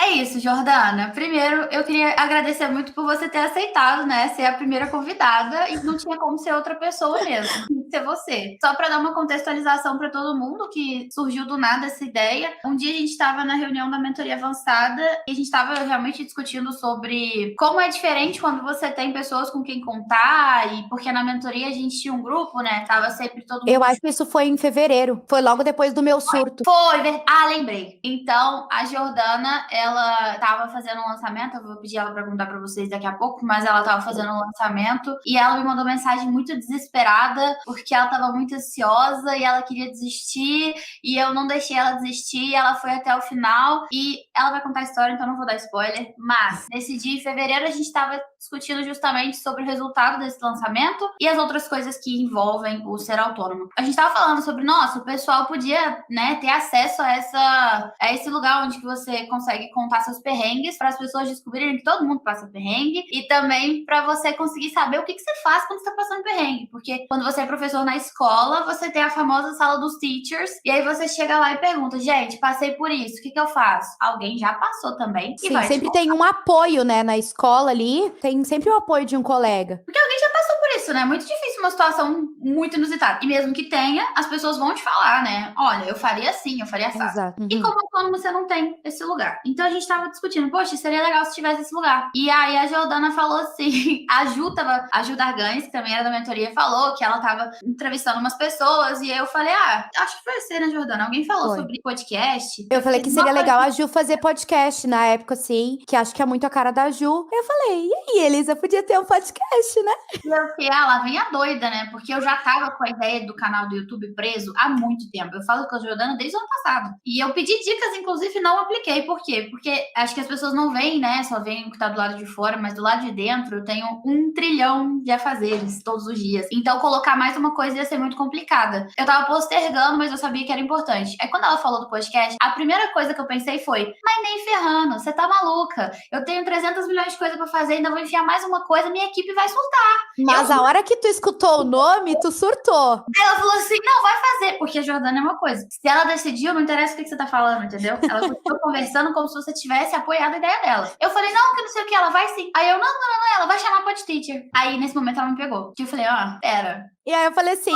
É isso, Jordana. Primeiro, eu queria agradecer muito por você ter aceitado, né, ser a primeira convidada e não tinha como ser outra pessoa mesmo, tinha que ser você. Só para dar uma contextualização para todo mundo que surgiu do nada essa ideia. Um dia a gente estava na reunião da mentoria avançada e a gente estava realmente discutindo sobre como é diferente quando você tem pessoas com quem contar e porque na mentoria a gente tinha um grupo, né? Tava sempre todo Eu mundo. acho que isso foi em fevereiro. Foi logo depois do meu surto. Lembrei. Então, a Jordana, ela tava fazendo um lançamento, eu vou pedir ela pra contar pra vocês daqui a pouco, mas ela tava fazendo um lançamento e ela me mandou mensagem muito desesperada, porque ela tava muito ansiosa e ela queria desistir, e eu não deixei ela desistir, e ela foi até o final, e ela vai contar a história, então não vou dar spoiler, mas nesse dia, em fevereiro, a gente tava discutindo justamente sobre o resultado desse lançamento e as outras coisas que envolvem o ser autônomo. A gente tava falando sobre, nossa, o pessoal podia, né, ter acesso a esse lugar onde que você consegue contar seus perrengues para as pessoas descobrirem que todo mundo passa perrengue e também para você conseguir saber o que você faz quando você tá passando perrengue, porque quando você é professor na escola, você tem a famosa sala dos teachers e aí você chega lá e pergunta, gente, passei por isso, o que eu faço? Alguém já passou também e Sim, vai te sempre tem um apoio, né, na escola ali. Tem sempre o apoio de um colega. porque alguém já passou por isso, né? É muito difícil uma situação muito inusitada. E mesmo que tenha, as pessoas vão te falar, né? Olha, eu faria assim, eu faria assim. Exato. E Uhum. como autônomo você não tem esse lugar. Então a gente tava discutindo, poxa, seria legal se tivesse esse lugar. E aí a Jordana falou assim, a Ju Dargães, que também era da mentoria, falou que ela tava entrevistando umas pessoas. E aí eu falei, acho que foi você, né, Jordana? Alguém falou Foi. sobre podcast? Eu Eu falei falei, que seria nossa, legal a Ju fazer podcast na época, assim, que acho que é muito a cara da Ju. Eu falei, e aí, Elisa, podia ter um podcast, né? eu fiquei, lá vem a doida, né? Porque eu já tava com a ideia do canal do YouTube preso há muito tempo. Eu falo com a Jordana desde o ano passado. E eu pedi dicas, inclusive, não apliquei. Por quê? Porque acho que as pessoas não veem, né? Só veem o que tá do lado de fora, mas do lado de dentro eu tenho 1 trilhão de afazeres todos os dias. Então, colocar mais uma coisa ia ser muito complicada. Eu tava postergando, mas eu sabia que era importante. Aí, quando ela falou do podcast, a primeira coisa que eu pensei foi: mas nem ferrando, você tá maluca. Eu tenho 300 milhões de coisas pra fazer, ainda vou enfiar mais uma coisa, minha equipe vai surtar. Eu Mas a hora que tu escutou o nome, tu surtou. Aí ela falou assim: não, vai fazer, porque a Jordana é uma coisa. Se ela decidiu, não interessa o que você tá falando, entendeu? Ela continuou conversando como se você tivesse apoiado a ideia dela. Eu falei, não, que não sei o que, ela vai sim. Aí eu, não, ela vai chamar a pod teacher. Aí nesse momento ela me pegou. Eu falei, pera. E aí eu falei assim,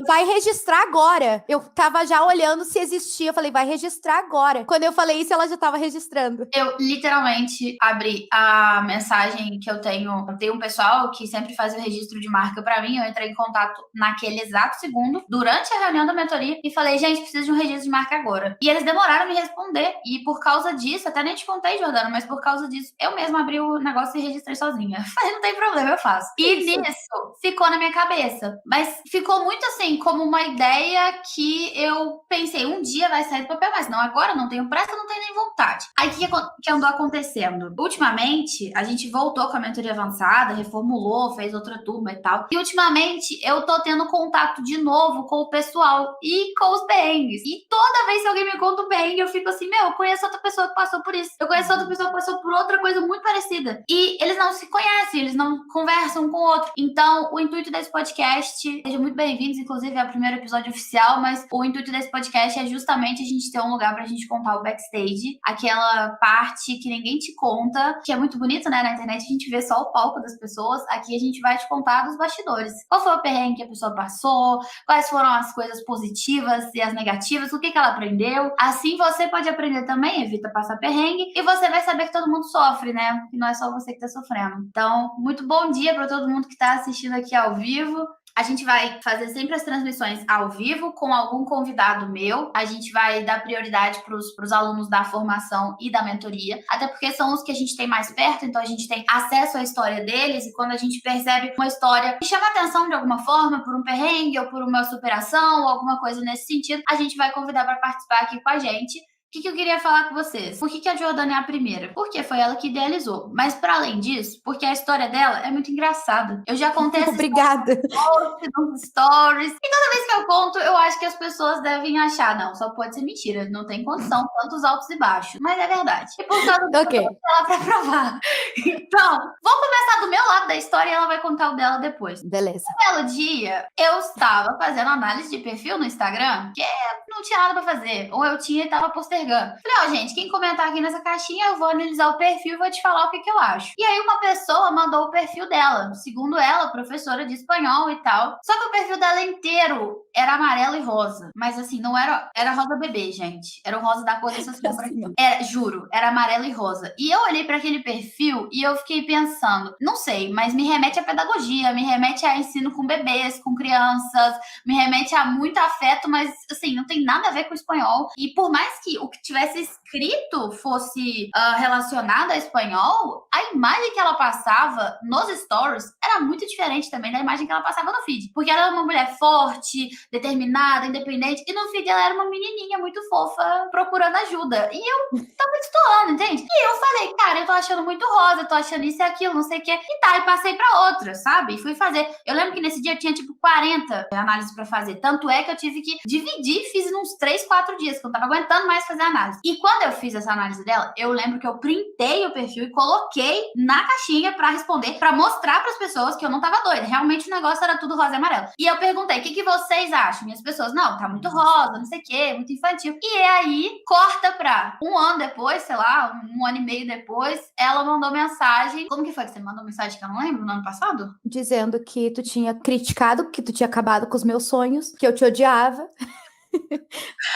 vai registrar agora. Eu tava já olhando se existia, eu falei, vai registrar agora. Quando eu falei isso, ela já tava registrando. Eu literalmente abri a mensagem que eu tenho. Tem um pessoal que sempre faz o registro de marca pra mim. Eu entrei em contato naquele exato segundo, durante a reunião da mentoria, e falei, gente, preciso de um registro de marca agora. E eles demoraram a me responder. E por causa disso, até nem te contei, Jordana, mas por causa disso, eu mesma abri o negócio e registrei sozinha. Falei, não tem problema, eu faço. E nisso ficou na minha cabeça. Mas ficou muito assim, como uma ideia que eu pensei, um dia vai sair do papel, mas não, agora não tenho pressa, não tenho nem vontade. Aí o que andou acontecendo? Ultimamente, a gente voltou com a mentoria avançada, reformulou, fez outra turma e tal. E ultimamente, eu tô tendo contato de novo com o pessoal e com os perrengues. E toda vez que alguém me conta um perrengue, eu fico assim, eu conheço outra pessoa que passou por isso. Eu conheço outra pessoa que passou por outra coisa muito parecida. E eles não se conhecem, eles não conversam um com o outro. Então, o intuito desse podcast, sejam muito bem-vindos, inclusive é o primeiro episódio oficial, mas o intuito desse podcast é justamente a gente ter um lugar pra gente contar o backstage, aquela parte que ninguém te conta, que é muito bonito, né? Na internet a gente vê só o palco das pessoas, aqui a gente vai te contar dos bastidores. Qual foi o perrengue que a pessoa passou, quais foram as coisas positivas e as negativas, o que ela aprendeu. Assim você pode aprender também, evita passar perrengue, e você vai saber que todo mundo sofre, né? Que não é só você que tá sofrendo. Então, muito bom dia pra todo mundo que tá assistindo aqui ao vivo. A gente vai fazer sempre as transmissões ao vivo com algum convidado meu. A gente vai dar prioridade para os alunos da formação e da mentoria, até porque são os que a gente tem mais perto, então a gente tem acesso à história deles, e quando a gente percebe uma história que chama atenção de alguma forma, por um perrengue ou por uma superação ou alguma coisa nesse sentido, a gente vai convidar para participar aqui com a gente. O que eu queria falar com vocês? Por que a Jordana é a primeira? Porque foi ela que idealizou. Mas para além disso, porque a história dela é muito engraçada. Eu já contei essa Obrigada. história nos stories. E toda vez que eu conto, eu acho que as pessoas devem achar, não, só pode ser mentira. Não tem condição, tantos altos e baixos. Mas é verdade. E por causa disso, Ok. eu vou ela pra provar. Então, vamos começar do meu lado da história e ela vai contar o dela depois. Beleza. Um belo dia, eu estava fazendo análise de perfil no Instagram, que não tinha nada pra fazer. Ou eu tinha e tava postergando. Telegram. Falei, gente, quem comentar aqui nessa caixinha, eu vou analisar o perfil e vou te falar o que eu acho. E aí uma pessoa mandou o perfil dela, segundo ela, professora de espanhol e tal. Só que o perfil dela inteiro era amarelo e rosa. Mas assim, não era rosa bebê, gente. Era o rosa da cor dessa sombra aqui. Juro, era amarelo e rosa. E eu olhei para aquele perfil e eu fiquei pensando, não sei, mas me remete à pedagogia, me remete a ensino com bebês, com crianças, me remete a muito afeto, mas assim, não tem nada a ver com o espanhol. E por mais que o que tivesse escrito fosse relacionado a espanhol, a imagem que ela passava nos stories era muito diferente também da imagem que ela passava no feed. Porque ela era uma mulher forte, determinada, independente, e no feed ela era uma menininha muito fofa procurando ajuda. E eu tava destoando, entende? E eu falei, cara, eu tô achando muito rosa, eu tô achando isso e aquilo, não sei o quê. E passei pra outra, sabe? E fui fazer. Eu lembro que nesse dia eu tinha tipo 40 análises pra fazer. Tanto é que eu tive que dividir, fiz uns 3, 4 dias, que eu não tava aguentando mais fazer análise. E quando eu fiz essa análise dela, eu lembro que eu printei o perfil e coloquei na caixinha pra responder, pra mostrar pras pessoas que eu não tava doida. Realmente o negócio era tudo rosa e amarelo. E eu perguntei, o que vocês acham? E as pessoas, não, tá muito rosa, não sei o quê, muito infantil. E aí, corta pra um ano depois, sei lá, um ano e meio depois, ela mandou mensagem. Como que foi que você mandou mensagem que eu não lembro, no ano passado? Dizendo que tu tinha criticado, que tu tinha acabado com os meus sonhos, que eu te odiava.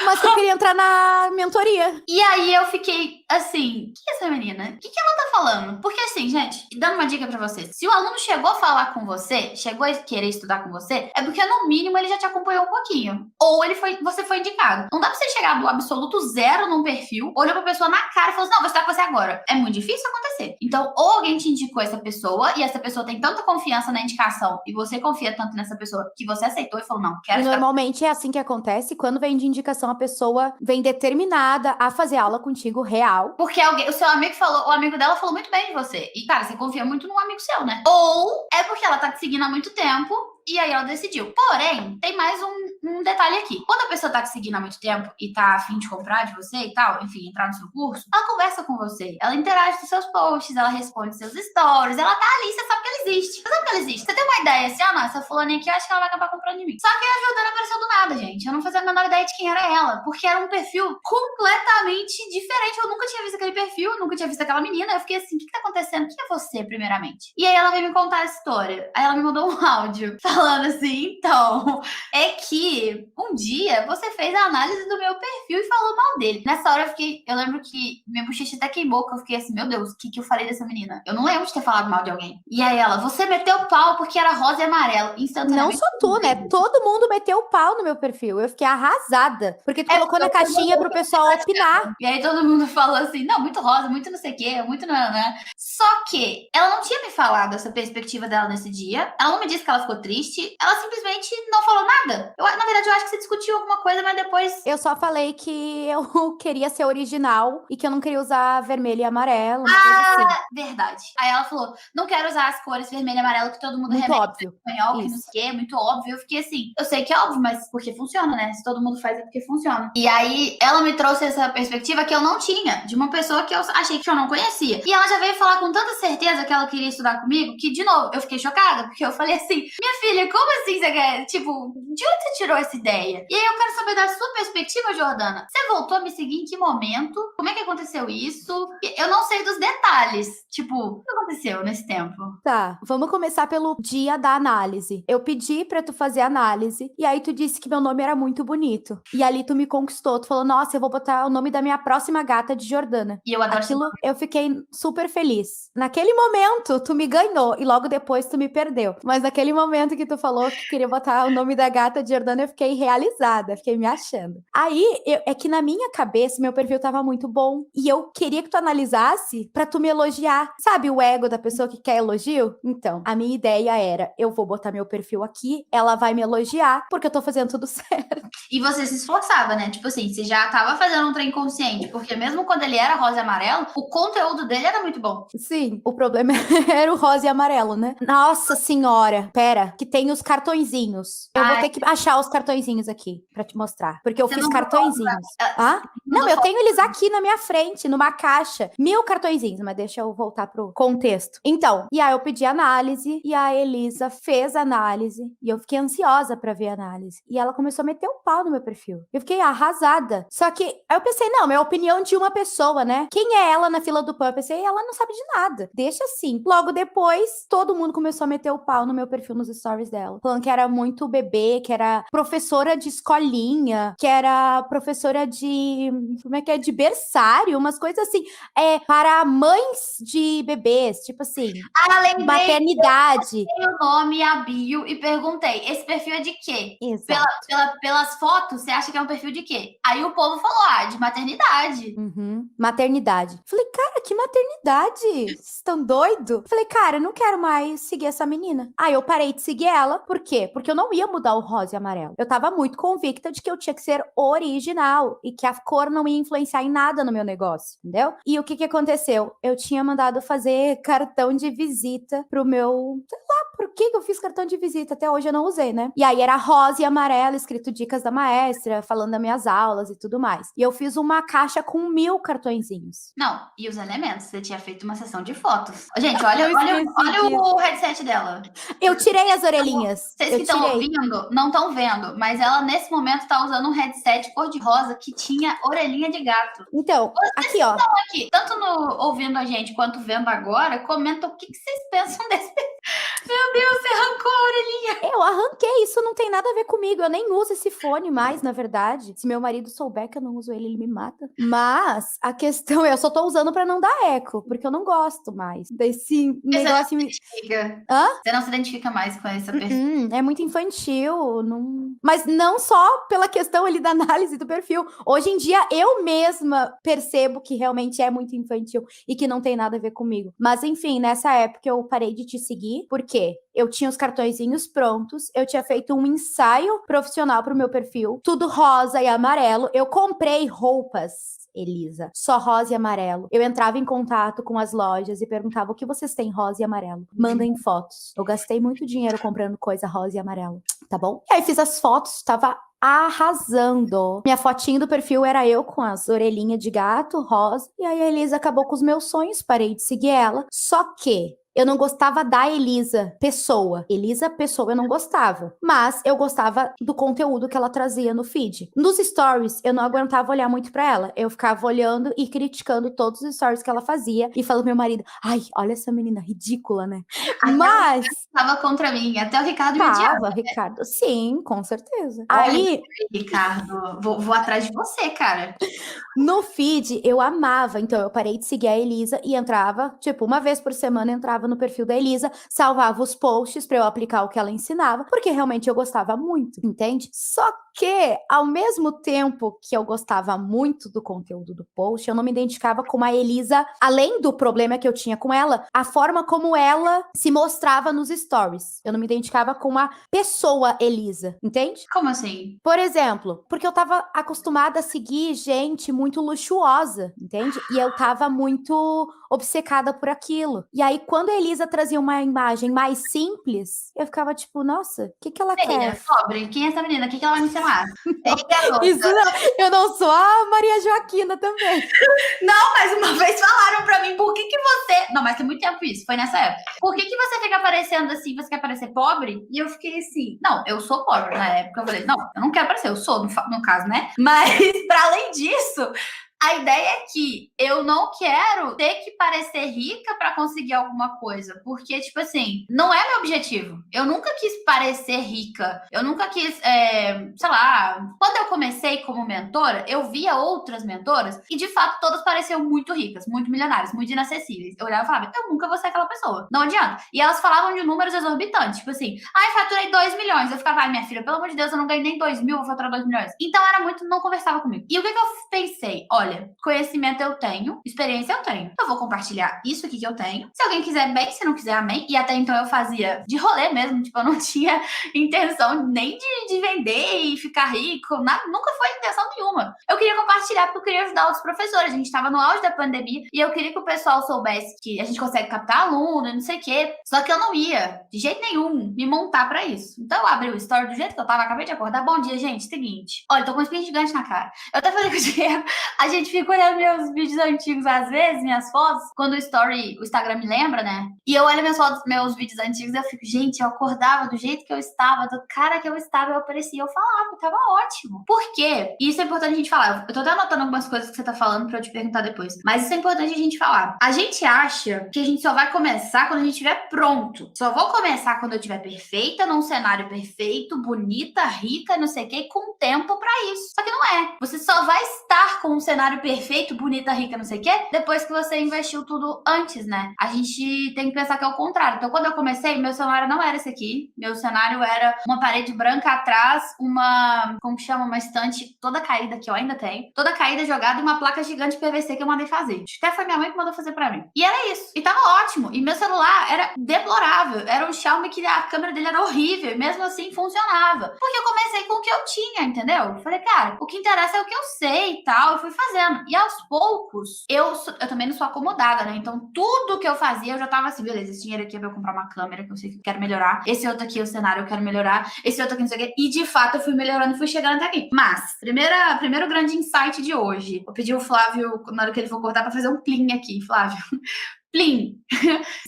Mas que eu queria entrar na mentoria. E aí eu fiquei assim, que é essa menina? O que ela tá falando? Porque assim, gente, dando uma dica pra vocês, se o aluno chegou a falar com você, chegou a querer estudar com você, é porque no mínimo ele já te acompanhou um pouquinho. Ou você foi indicado. Não dá pra você chegar do absoluto zero num perfil, olhou pra pessoa na cara e falou assim, não, vou estudar com você agora. É muito difícil acontecer. Então, ou alguém te indicou essa pessoa, e essa pessoa tem tanta confiança na indicação, e você confia tanto nessa pessoa, que você aceitou e falou, não, quero E normalmente é assim que acontece, quando vem de indicação, a pessoa vem determinada a fazer aula contigo real. Porque o seu amigo falou, o amigo dela falou muito bem de você. E, cara, você confia muito num amigo seu, né? Ou é porque ela tá te seguindo há muito tempo e aí ela decidiu. Porém, tem mais um detalhe aqui. Quando a pessoa tá te seguindo há muito tempo e tá a fim de comprar de você e tal, enfim, entrar no seu curso, ela conversa com você, ela interage com seus posts, ela responde seus stories, ela tá ali, você sabe que ela existe. Você sabe que ela existe. Você tem uma ideia assim, não, essa fulaninha aqui, eu acho que ela vai acabar comprando de mim. Só que a Jordana apareceu do nada, gente. Eu não fazia a menor ideia de quem era ela, porque era um perfil completamente diferente. Eu nunca tinha visto aquele perfil, nunca tinha visto aquela menina. Eu fiquei assim, o que tá acontecendo? Quem é você, primeiramente? E aí ela veio me contar a história. Aí ela me mandou um áudio falando assim, então, é que um dia você fez a análise do meu perfil e falou mal dele. Nessa hora eu lembro que minha bochecha até queimou, que eu fiquei assim, meu Deus, o que eu falei dessa menina? Eu não lembro de ter falado mal de alguém. E aí ela, você meteu pau porque era rosa e amarelo. Não só tu, né? Todo mundo meteu o pau no meu perfil. Eu fiquei arrasada, porque tu colocou na caixinha pro pessoal opinar. E aí todo mundo falou assim, não, muito rosa, muito não sei o quê, muito não, né? Só que ela não tinha me falado essa perspectiva dela nesse dia. Ela não me disse que ela ficou triste. Ela simplesmente não falou nada. Na verdade, eu acho que você discutiu alguma coisa, mas depois... Eu só falei que eu queria ser original e que eu não queria usar vermelho e amarelo, uma coisa assim. Verdade. Aí ela falou, não quero usar as cores vermelho e amarelo que todo mundo Muito remete óbvio. em espanhol, que não sei o quê, é muito óbvio. Eu fiquei assim, eu sei que é óbvio, mas porque funciona, né? Se todo mundo faz é porque funciona. E aí ela me trouxe essa perspectiva que eu não tinha, de uma pessoa que eu achei que eu não conhecia. E ela já veio falar com tanta certeza que ela queria estudar comigo, que, de novo, eu fiquei chocada, porque eu falei assim, minha filha, como assim você quer? Tipo, de onde você tirou essa ideia? E aí eu quero saber da sua perspectiva, Jordana. Você voltou a me seguir em que momento? Como é que aconteceu isso? Eu não sei dos detalhes. Tipo, o que aconteceu nesse tempo? Tá, vamos começar pelo dia da análise. Eu pedi pra tu fazer a análise, e aí tu disse que meu nome era muito bonito. E ali tu me conquistou, tu falou, nossa, eu vou botar o nome da minha próxima gata de Jordana. E eu adoro aquilo. Eu fiquei super feliz. Naquele momento, tu me ganhou, e logo depois tu me perdeu. Mas naquele momento que tu falou que queria botar o nome da gata de Jordana, eu fiquei realizada, fiquei me achando. Aí, é que na minha cabeça, meu perfil tava muito bom, e eu queria que tu analisasse pra tu me elogiar. Sabe o ego da pessoa que quer elogio? Então, a minha ideia era, eu vou botar meu perfil aqui, ela vai me elogiar, porque eu tô fazendo tudo certo. E você se esforçava, né? Tipo assim, você já tava fazendo um trem consciente, porque mesmo quando ele era rosa e amarelo, o conteúdo dele era muito bom. Sim, o problema era o rosa e amarelo, né? Nossa senhora, pera, que tem os cartõezinhos. Eu vou ter que achar os cartõezinhos aqui pra te mostrar. Porque eu Você fiz não cartõezinhos. Não, eu tenho eles aqui na minha frente, numa caixa. 1000 cartõezinhos, mas deixa eu voltar pro contexto. Então, e aí eu pedi análise, e a Elisa fez análise, e eu fiquei ansiosa pra ver a análise. E ela começou a meter o pau no meu perfil. Eu fiquei arrasada. Só que, aí eu pensei, não, é a opinião de uma pessoa, né? Quem é ela na fila do pão? Eu pensei, ela não sabe de nada. Deixa assim. Logo depois, todo mundo começou a meter o pau no meu perfil, nos stories dela. Falando que era muito bebê, que era professora de escolinha, que era professora de... Como é que é? De berçário, umas coisas assim. Para mães de bebês, tipo assim, lembrei, maternidade. eu o nome e a bio e perguntei, esse perfil é de quê? Exato. Pelas fotos, você acha que é um perfil de quê? Aí o povo falou, de maternidade. Maternidade. Falei, cara, que maternidade? Vocês estão doidos? Falei, cara, eu não quero mais seguir essa menina. Aí eu parei de seguir ela. Por quê? Porque eu não ia mudar o rosa e amarelo. Eu tava muito convicta de que eu tinha que ser original e que a cor não ia influenciar em nada no meu negócio, entendeu? E o que que aconteceu? Eu tinha mandado fazer cartão de visita pro meu... Sei lá, por que eu fiz cartão de visita? Até hoje eu não usei, né? E aí era rosa e amarelo, escrito dicas da maestra, falando das minhas aulas e tudo mais. E eu fiz uma caixa com 1000 cartõezinhos. Não, e os elementos? Você tinha feito uma sessão de fotos. Gente, olha o headset dela. Eu tirei as orelhinhas. Vocês que estão ouvindo, não estão vendo, mas ela nesse momento tá usando um headset cor-de-rosa que tinha orelhinha de gato. Então, aqui, ó. Aqui, tanto no ouvindo a gente quanto vendo agora, comenta o que vocês pensam desse. Meu Deus, você arrancou a orelhinha. Eu arranquei, isso não tem nada a ver comigo. Eu nem uso esse fone mais, na verdade. Se meu marido souber que eu não uso ele, ele me mata. Mas a questão é, eu só tô usando pra não dar eco, porque eu não gosto mais desse negócio. Você não se identifica mais com essa pessoa. É muito infantil. Não... Mas não só pela questão ali da análise do perfil. Hoje em dia, eu mesma percebo que realmente é muito infantil e que não tem nada a ver comigo. Mas enfim, nessa época eu parei de te seguir, porque eu tinha os cartõezinhos prontos, eu tinha feito um ensaio profissional pro meu perfil, tudo rosa e amarelo. Eu comprei roupas, Elisa, só rosa e amarelo. Eu entrava em contato com as lojas e perguntava o que vocês têm rosa e amarelo. Mandem fotos. Eu gastei muito dinheiro comprando coisa rosa e amarelo, tá bom? E aí fiz as fotos, tava arrasando. Minha fotinho do perfil era eu com as orelhinhas de gato, rosa. E aí a Elisa acabou com os meus sonhos, parei de seguir ela. Só que eu não gostava da Elisa pessoa. Elisa pessoa eu não gostava. Mas eu gostava do conteúdo que ela trazia no feed. Nos stories, eu não aguentava olhar muito pra ela. Eu ficava olhando e criticando todos os stories que ela fazia. E falando pro meu marido, ai, olha essa menina ridícula, né? Mas... Tava contra mim. Até o Ricardo me odiava. Ricardo, sim, com certeza. Olha, aí... Ricardo, vou atrás de você, cara. No feed, eu amava. Então, eu parei de seguir a Elisa e entrava, tipo, uma vez por semana, entrava no perfil da Elisa, salvava os posts pra eu aplicar o que ela ensinava, porque realmente eu gostava muito, entende? Só que, ao mesmo tempo que eu gostava muito do conteúdo do post, eu não me identificava com a Elisa, além do problema que eu tinha com ela, a forma como ela se mostrava nos stories. Eu não me identificava com a pessoa Elisa, entende? Como assim? Por exemplo, porque eu tava acostumada a seguir gente muito luxuosa, entende? E eu tava muito obcecada por aquilo. E aí, quando a Elisa trazia uma imagem mais simples, eu ficava tipo, nossa, o que ela quer? Pobre, quem é essa menina? O que ela vai me ensinar? Isso não, eu não sou a Maria Joaquina também. Não, mas uma vez falaram pra mim, por que você... Não, mas tem muito tempo isso, foi nessa época. Por que você fica aparecendo assim, você quer parecer pobre? E eu fiquei assim, não, eu sou pobre na época. Eu falei, não, eu não quero parecer, eu sou, no caso, né? Mas, pra além disso... A ideia é que eu não quero ter que parecer rica pra conseguir alguma coisa. Porque, tipo assim, não é meu objetivo. Eu nunca quis parecer rica. Eu nunca quis, sei lá... Quando eu comecei como mentora, eu via outras mentoras e, de fato, todas pareciam muito ricas, muito milionárias, muito inacessíveis. Eu olhava e falava, eu nunca vou ser aquela pessoa. Não adianta. E elas falavam de números exorbitantes. Tipo assim, faturei 2 milhões. Eu ficava, minha filha, pelo amor de Deus, eu não ganhei nem 2 mil, vou faturar 2 milhões. Então, era muito... Não conversava comigo. E o que eu pensei? Olha, olha, conhecimento eu tenho, experiência eu tenho. Eu vou compartilhar isso aqui que eu tenho. Se alguém quiser bem, se não quiser, amém. E até então eu fazia de rolê mesmo, tipo, eu não tinha intenção nem de vender e ficar rico, nunca foi intenção nenhuma. Eu queria compartilhar porque eu queria ajudar outros professores. A gente tava no auge da pandemia e eu queria que o pessoal soubesse que a gente consegue captar aluno e não sei o quê. Só que eu não ia, de jeito nenhum, me montar pra isso. Então eu abri o story do jeito que eu tava, acabei de acordar. Bom dia, gente. Seguinte. Olha, tô com um espinho gigante na cara. Eu até falei com o Diego, a gente fica olhando meus vídeos antigos às vezes, minhas fotos, quando o Instagram me lembra, né? E eu olho minhas fotos, meus vídeos antigos e eu fico, gente, eu acordava do jeito que eu estava, do cara que eu estava, eu aparecia, eu falava, tava ótimo. Por quê? E isso é importante a gente falar. Eu tô até anotando algumas coisas que você tá falando pra eu te perguntar depois. Mas isso é importante a gente falar. A gente acha que a gente só vai começar quando a gente estiver pronto. Só vou começar quando eu estiver perfeita, num cenário perfeito, bonita, rica, não sei o quê, com tempo pra isso. Só que não é. Você só vai estar com um cenário perfeito, bonita, rica, não sei o quê, depois que você investiu tudo antes, né? A gente tem que pensar que é o contrário. Então, quando eu comecei, meu cenário não era esse aqui. Meu cenário era uma parede branca atrás, como que chama? Uma estante toda caída, que eu ainda tenho. Toda caída, jogada e uma placa gigante PVC que eu mandei fazer. Até foi minha mãe que mandou fazer pra mim. E era isso. E tava ótimo. E meu celular era deplorável. Era um Xiaomi que a câmera dele era horrível. E mesmo assim, funcionava. Porque eu comecei com o que eu tinha, entendeu? Falei, cara, o que interessa é o que eu sei e tal. Eu fui fazendo. E aos poucos, eu também não sou acomodada, né? Então, tudo que eu fazia, eu já tava assim, beleza, esse dinheiro aqui é pra eu comprar uma câmera que eu sei que eu quero melhorar. Esse outro aqui é o cenário, eu quero melhorar. Esse outro aqui, não sei o quê. E, de fato, eu fui melhorando e fui chegando até aqui. Mas, primeiro grande insight de hoje. Vou pedir o Flávio, na hora que ele for cortar, pra fazer um plim aqui, Flávio. Plim!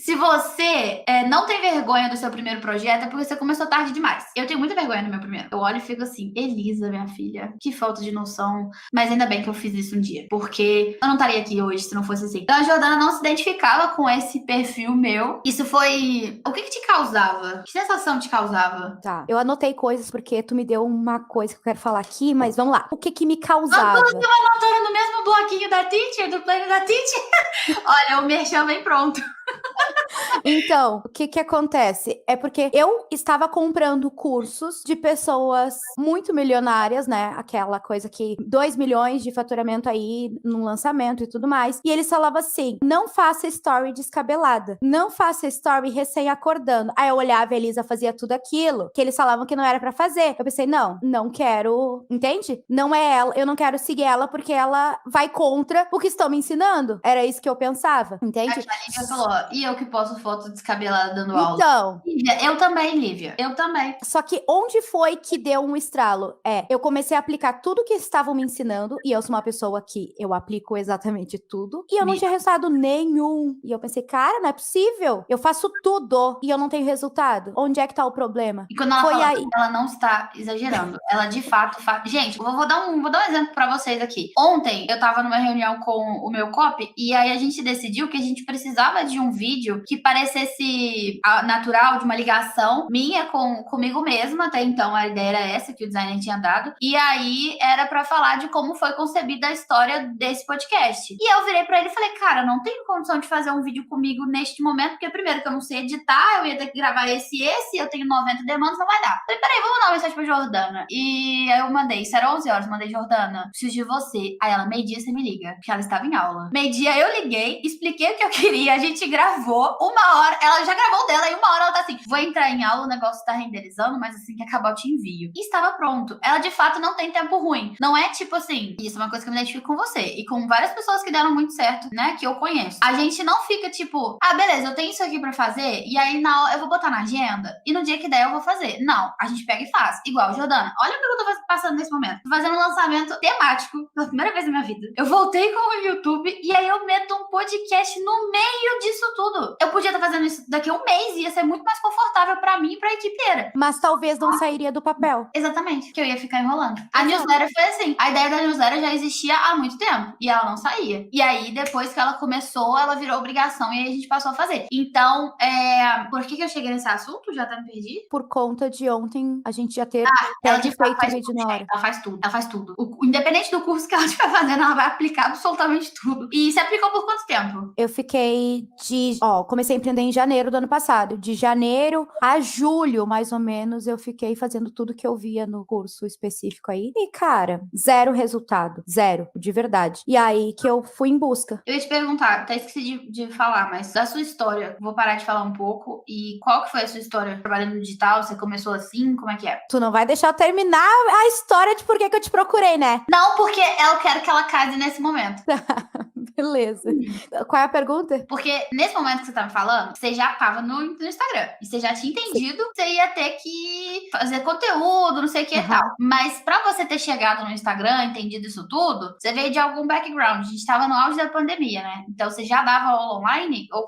Se você não tem vergonha do seu primeiro projeto, é porque você começou tarde demais. Eu tenho muita vergonha no meu primeiro. Eu olho e fico assim, Elisa, minha filha, que falta de noção. Mas ainda bem que eu fiz isso um dia, porque eu não estaria aqui hoje se não fosse assim. Então a Jordana não se identificava com esse perfil meu. Isso foi... O que te causava? Que sensação te causava? Tá, eu anotei coisas porque tu me deu uma coisa que eu quero falar aqui, mas vamos lá. O que me causava? Você tava anotando no mesmo bloquinho da Teacher, do plano da Teacher? Olha, o merchan vem pronto. Então, o que acontece? É porque eu estava comprando cursos de pessoas muito milionárias, né? Aquela coisa que 2 milhões de faturamento aí no lançamento e tudo mais. E eles falavam assim, não faça story descabelada. Não faça story recém-acordando. Aí eu olhava, a Elisa fazia tudo aquilo que eles falavam que não era pra fazer. Eu pensei, não quero, entende? Não é ela, eu não quero seguir ela porque ela vai contra o que estão me ensinando. Era isso que eu pensava, entende? A Lívia falou, e eu que posto foto descabelada dando aula. Então, Lívia, eu também, Lívia. Eu também. só que onde foi que deu um estralo? Eu comecei a aplicar tudo que estavam me ensinando, e eu sou uma pessoa que eu aplico exatamente tudo, e eu não tinha resultado nenhum. E eu pensei, cara, não é possível. Eu faço tudo e eu não tenho resultado. Onde é que tá o problema? E quando ela fala aí, ela não está exagerando. Ela de fato faz. Gente, eu vou dar um exemplo pra vocês aqui. Ontem eu tava numa reunião com o meu copy, e aí a gente decidiu que a gente precisava de um vídeo que parecesse natural, de uma ligação minha comigo mesma. Até então a ideia era essa que o designer tinha dado. E aí era pra falar de como foi concebida a história desse podcast. E eu virei pra ele e falei, cara, não tenho condição de fazer um vídeo comigo neste momento, porque primeiro que eu não sei editar, eu ia ter que gravar esse, eu tenho 90 demandas, não vai dar. Falei, peraí, vamos dar uma mensagem pra Jordana. E aí eu mandei, isso era 11 horas, mandei, Jordana, preciso de você. Aí ela, meio-dia você me liga, porque ela estava em aula. Meio-dia eu liguei, expliquei o que eu queria, a gente gravou, uma hora, ela já gravou dela, e uma hora ela tá assim, vou entrar em aula, o negócio tá renderizando, mas assim que acabar eu te envio. E estava pronto. Ela de fato não tem tempo ruim. Não é tipo assim, isso é uma coisa que eu me identifico com você, e com várias pessoas que deram muito certo, né, que eu conheço. A gente não fica tipo, beleza, eu tenho isso aqui pra fazer, e aí na hora eu vou botar na agenda, e no dia que der eu vou fazer. Não, a gente pega e faz. Igual, Jordana, olha o que eu tô passando nesse momento. Tô fazendo um lançamento temático, pela primeira vez na minha vida. Eu voltei com o YouTube, e aí eu meto um podcast no meio disso tudo. Eu podia estar fazendo isso daqui a um mês, e ia ser muito mais confortável pra mim e pra equipe inteira. Mas talvez não sairia do papel. Exatamente, que eu ia ficar enrolando. A newsletter foi assim. A ideia da newsletter já existia há muito tempo, e ela não saía. E aí, depois que ela começou, ela virou obrigação, e aí a gente passou a fazer. Então, por que eu cheguei nesse assunto? Já até me perdi. Por conta de ontem, a gente já ter ela de fato feito o vídeo na hora. Ela faz tudo, ela faz tudo. Independente do curso que ela estiver fazendo, ela vai aplicar absolutamente tudo. E você aplicou por quanto tempo? Eu fiquei comecei em empreender em janeiro do ano passado. De janeiro a julho, mais ou menos, eu fiquei fazendo tudo que eu via no curso específico aí. E, cara, zero resultado. Zero, de verdade. E aí que eu fui em busca. Eu ia te perguntar, até esqueci de falar, mas da sua história, vou parar de falar um pouco. E qual que foi a sua história trabalhando no digital? Você começou assim? Como é que é? Tu não vai deixar eu terminar a história de por que eu te procurei, né? Não, porque eu quero que ela case nesse momento. Beleza. Qual é a pergunta? Porque nesse momento que você tá me falando, você já tava no Instagram. E você já tinha entendido que você ia ter que fazer conteúdo, não sei o que e tal. Mas pra você ter chegado no Instagram, entendido isso tudo, você veio de algum background. A gente tava no auge da pandemia, né? Então você já dava aula online? Ou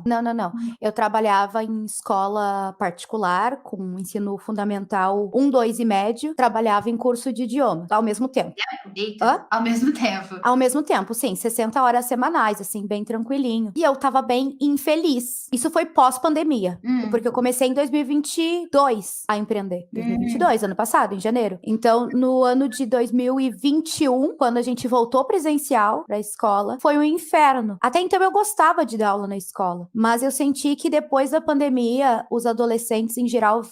Não. Eu trabalhava em escola particular, com ensino fundamental 1, 2 e médio. Trabalhava em curso de idiomas, ao mesmo tempo. Eita, ao mesmo tempo. Ao mesmo tempo, sim, 60 horas semanais, assim, bem tranquilinho. E eu tava bem infeliz. Isso foi pós-pandemia, porque eu comecei em 2022 a empreender. 2022, ano passado, em janeiro. Então, no ano de 2021, quando a gente voltou presencial pra escola, foi um inferno. Até então eu gostava de dar aula na escola, mas eu senti que depois da pandemia, os adolescentes em geral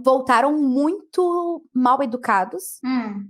voltaram muito mal educados.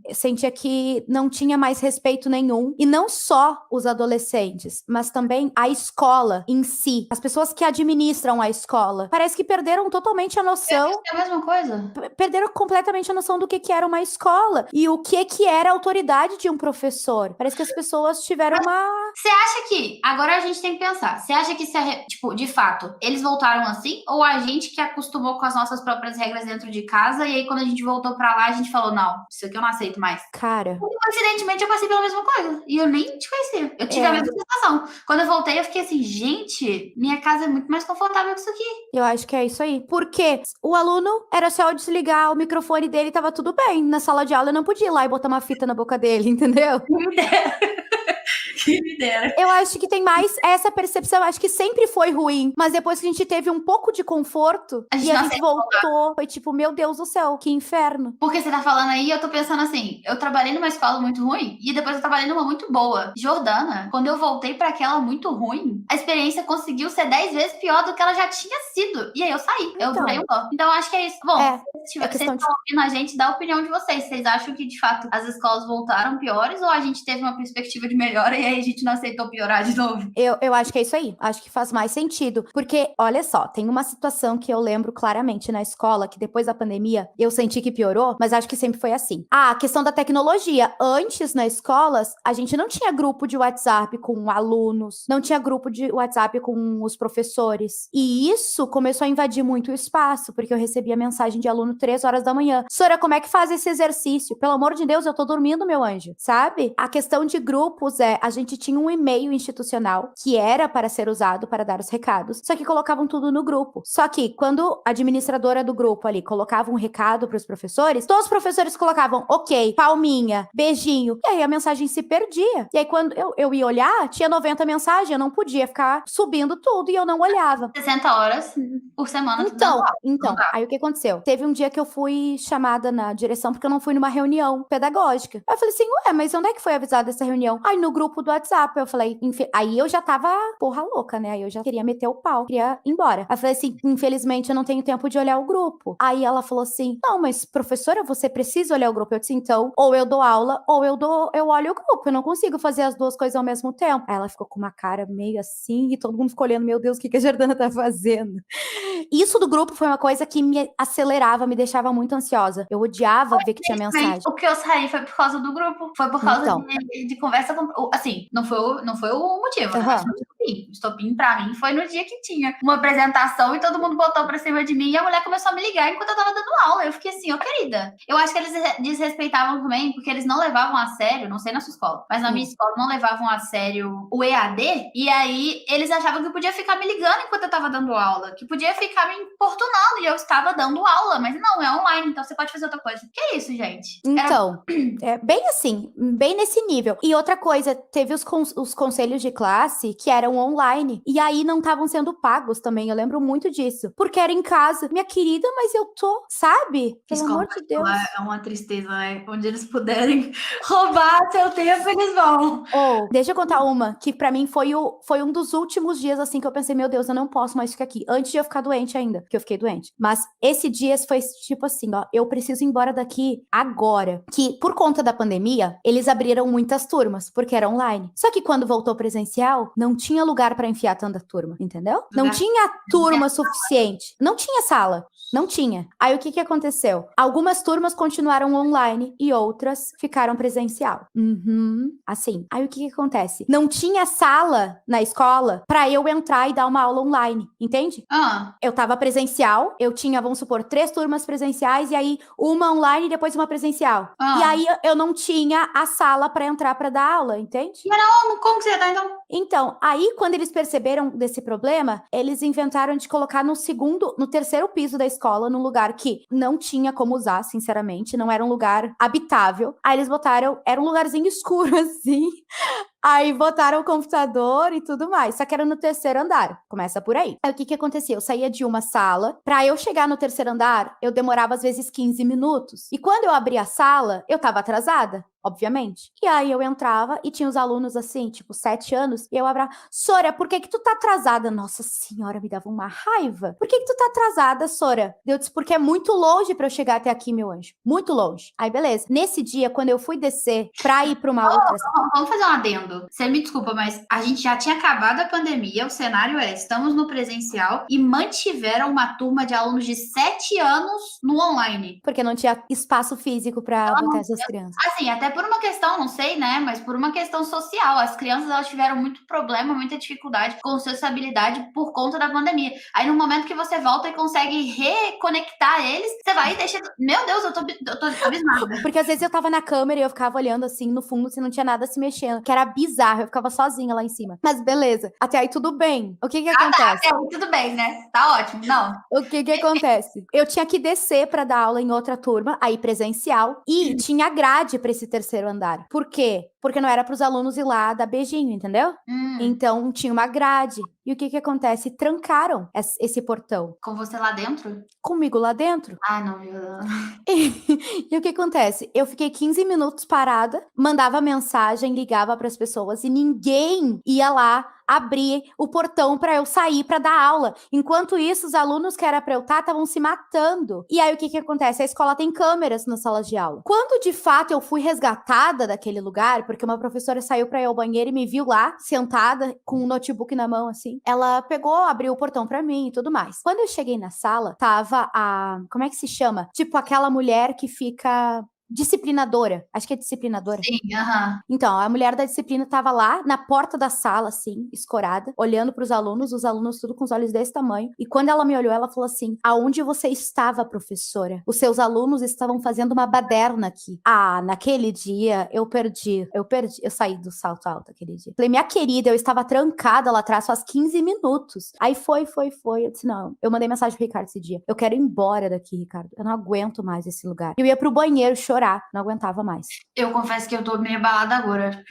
Eu sentia que não tinha mais respeito nenhum. E não só os adolescentes, mas também a escola em si. As pessoas que administram a escola. Parece que perderam totalmente a noção. É a mesma coisa. Perderam completamente a noção do que era uma escola. E o que era a autoridade de um professor. Parece que as pessoas tiveram uma... Você acha que... Agora a gente tem que pensar. Você acha que, tipo, de fato, eles voltaram assim? Ou a gente que acostumou com as nossas próprias regras dentro de casa e aí quando a gente voltou pra lá, a gente falou, não, isso aqui eu não aceito mais. Cara... Porque, coincidentemente, eu passei pela mesma coisa. E eu nem te conhecia. Eu tive a mesma sensação. Quando eu voltei, eu fiquei assim, gente, minha casa é muito mais confortável que isso aqui. Eu acho que é isso aí. Porque o aluno era só eu desligar o microfone dele e tava tudo bem. Na sala de aula eu não podia ir lá e botar uma fita na boca dele, entendeu? Que me dera. Eu acho que tem mais essa percepção. Eu acho que sempre foi ruim. Mas depois que a gente teve um pouco de conforto e a gente voltou, foi tipo, meu Deus do céu, que inferno. Porque você tá falando aí, eu tô pensando assim, eu trabalhei numa escola muito ruim e depois eu trabalhei numa muito boa. Jordana, quando eu voltei pra aquela muito ruim, a experiência conseguiu ser 10 vezes pior do que ela já tinha sido. E aí eu saí. Eu dei um nó. Então acho que é isso. Bom, se vocês estão ouvindo a gente, dá a opinião de vocês. Vocês acham que, de fato, as escolas voltaram piores ou a gente teve uma perspectiva de melhora e aí a gente não aceitou piorar de novo? Eu acho que é isso aí. Acho que faz mais sentido. Porque, olha só, tem uma situação que eu lembro claramente na escola, que depois da pandemia eu senti que piorou, mas acho que sempre foi assim. A questão da tecnologia. Antes, nas escolas, a gente não tinha grupo de WhatsApp com alunos, não tinha grupo de WhatsApp com os professores. E isso começou a invadir muito o espaço, porque eu recebia mensagem de aluno 3 horas da manhã. Sora, como é que faz esse exercício? Pelo amor de Deus, eu tô dormindo, meu anjo. Sabe? A questão de grupos a gente tinha um e-mail institucional que era para ser usado para dar os recados, só que colocavam tudo no grupo. Só que quando a administradora do grupo ali colocava um recado para os professores, todos os professores colocavam ok, palminha, beijinho, e aí a mensagem se perdia. E aí quando eu ia olhar, tinha 90 mensagens, eu não podia ficar subindo tudo e eu não olhava. 60 horas por semana. Então, aí o que aconteceu? Teve um dia que eu fui chamada na direção porque eu não fui numa reunião pedagógica. Aí eu falei assim, ué, mas onde é que foi avisada essa reunião? Aí no grupo do WhatsApp, eu falei, aí eu já tava porra louca, né? Aí eu já queria meter o pau, queria ir embora. Aí eu falei assim, infelizmente eu não tenho tempo de olhar o grupo. Aí ela falou assim, não, mas professora, você precisa olhar o grupo. Eu disse, então, ou eu dou aula, ou eu olho o grupo. Eu não consigo fazer as duas coisas ao mesmo tempo. Aí ela ficou com uma cara meio assim, e todo mundo ficou olhando, meu Deus, o que a Jordana tá fazendo? Isso do grupo foi uma coisa que me acelerava, me deixava muito ansiosa. Eu odiava ver que tinha mensagem. O que eu saí foi por causa do grupo. Foi por causa de conversa com... Assim, não foi o motivo, né? Mas foi o estopim pra mim foi no dia que tinha uma apresentação e todo mundo botou pra cima de mim e a mulher começou a me ligar enquanto eu tava dando aula. Eu fiquei assim, querida. Eu acho que eles desrespeitavam também porque eles não levavam a sério, não sei na sua escola, mas na minha escola não levavam a sério o EAD e aí eles achavam que podia ficar me ligando enquanto eu tava dando aula, que podia ficar ficar me importunando e eu estava dando aula, mas não, é online, então você pode fazer outra coisa. Que isso, gente? Então, é bem assim, bem nesse nível. E outra coisa, teve os conselhos de classe que eram online, e aí não estavam sendo pagos também, eu lembro muito disso, porque era em casa. Minha querida, mas eu tô, sabe? Pelo amor de Deus. É uma tristeza, né? Onde eles puderem roubar seu tempo, eles vão. Deixa eu contar uma, que pra mim foi um dos últimos dias, assim, que eu pensei, meu Deus, eu não posso mais ficar aqui. Antes de eu ficar doente ainda, porque eu fiquei doente. Mas esse dia foi tipo assim, ó, eu preciso ir embora daqui agora. Que, por conta da pandemia, eles abriram muitas turmas, porque era online. Só que quando voltou presencial, não tinha lugar pra enfiar tanta turma, entendeu? Não tinha turma suficiente. Não tinha sala. Não tinha. Aí o que aconteceu? Algumas turmas continuaram online e outras ficaram presencial. Assim. Aí o que acontece? Não tinha sala na escola pra eu entrar e dar uma aula online, entende? Eu tava presencial, eu tinha, vamos supor, 3 turmas presenciais e aí uma online e depois uma presencial. E aí eu não tinha a sala pra entrar pra dar aula, entende? Mas não, como que você tá então? Então, aí quando eles perceberam desse problema, eles inventaram de colocar no terceiro piso da escola, num lugar que não tinha como usar, sinceramente, não era um lugar habitável. Aí eles botaram, era um lugarzinho escuro assim. Aí botaram o computador e tudo mais. Só que era no terceiro andar. Começa por aí. Aí o que acontecia? Eu saía de uma sala. Pra eu chegar no terceiro andar, eu demorava às vezes 15 minutos. E quando eu abria a sala, eu tava atrasada. Obviamente. E aí eu entrava e tinha os alunos assim, tipo, 7 anos, e eu abrava, Sora, por que tu tá atrasada? Nossa senhora, me dava uma raiva. Por que tu tá atrasada, Sora? Eu disse, porque é muito longe pra eu chegar até aqui, meu anjo. Muito longe. Aí, beleza. Nesse dia, quando eu fui descer pra ir pra uma outra... Vamos fazer um adendo. Você me desculpa, mas a gente já tinha acabado a pandemia, o cenário estamos no presencial e mantiveram uma turma de alunos de 7 anos no online. Porque não tinha espaço físico pra botar essas crianças. Assim, até por uma questão, não sei, né, mas por uma questão social. As crianças, elas tiveram muito problema, muita dificuldade com sociabilidade por conta da pandemia. Aí, no momento que você volta e consegue reconectar eles, você vai e deixa... Meu Deus, eu tô abismada. Porque às vezes eu tava na câmera e eu ficava olhando assim, no fundo, se não tinha nada se mexendo, que era bizarro, eu ficava sozinha lá em cima. Mas beleza, até aí tudo bem. O que acontece? Tá, tudo bem, né? Tá ótimo, não. O que acontece? Eu tinha que descer pra dar aula em outra turma, aí presencial, e tinha grade pra esse terceiro andar. Por quê? Porque não era pros alunos ir lá dar beijinho, entendeu? Então tinha uma grade. E o que acontece? Trancaram esse portão. Com você lá dentro? Comigo lá dentro. Ah, não, meu... E o que acontece? Eu fiquei 15 minutos parada, mandava mensagem, ligava para as pessoas e ninguém ia lá abrir o portão para eu sair para dar aula. Enquanto isso, os alunos que era para eu estar estavam se matando. E aí o que acontece? A escola tem câmeras nas salas de aula. Quando de fato eu fui resgatada daquele lugar, porque uma professora saiu para ir ao banheiro e me viu lá, sentada com um notebook na mão assim, ela pegou, abriu o portão para mim e tudo mais. Quando eu cheguei na sala, tava como é que se chama? Tipo aquela mulher que fica disciplinadora. Acho que é disciplinadora. Sim, Então, a mulher da disciplina tava lá na porta da sala, assim, escorada, olhando pros alunos, os alunos tudo com os olhos desse tamanho. E quando ela me olhou, ela falou assim: aonde você estava, professora? Os seus alunos estavam fazendo uma baderna aqui. Ah, naquele dia eu saí do salto alto aquele dia. Falei, minha querida, eu estava trancada lá atrás faz 15 minutos. Aí foi. Eu disse, não, eu mandei mensagem pro Ricardo esse dia. Eu quero ir embora daqui, Ricardo. Eu não aguento mais esse lugar. Eu ia pro banheiro chorar. Não aguentava mais. Eu confesso que eu tô meio abalada agora.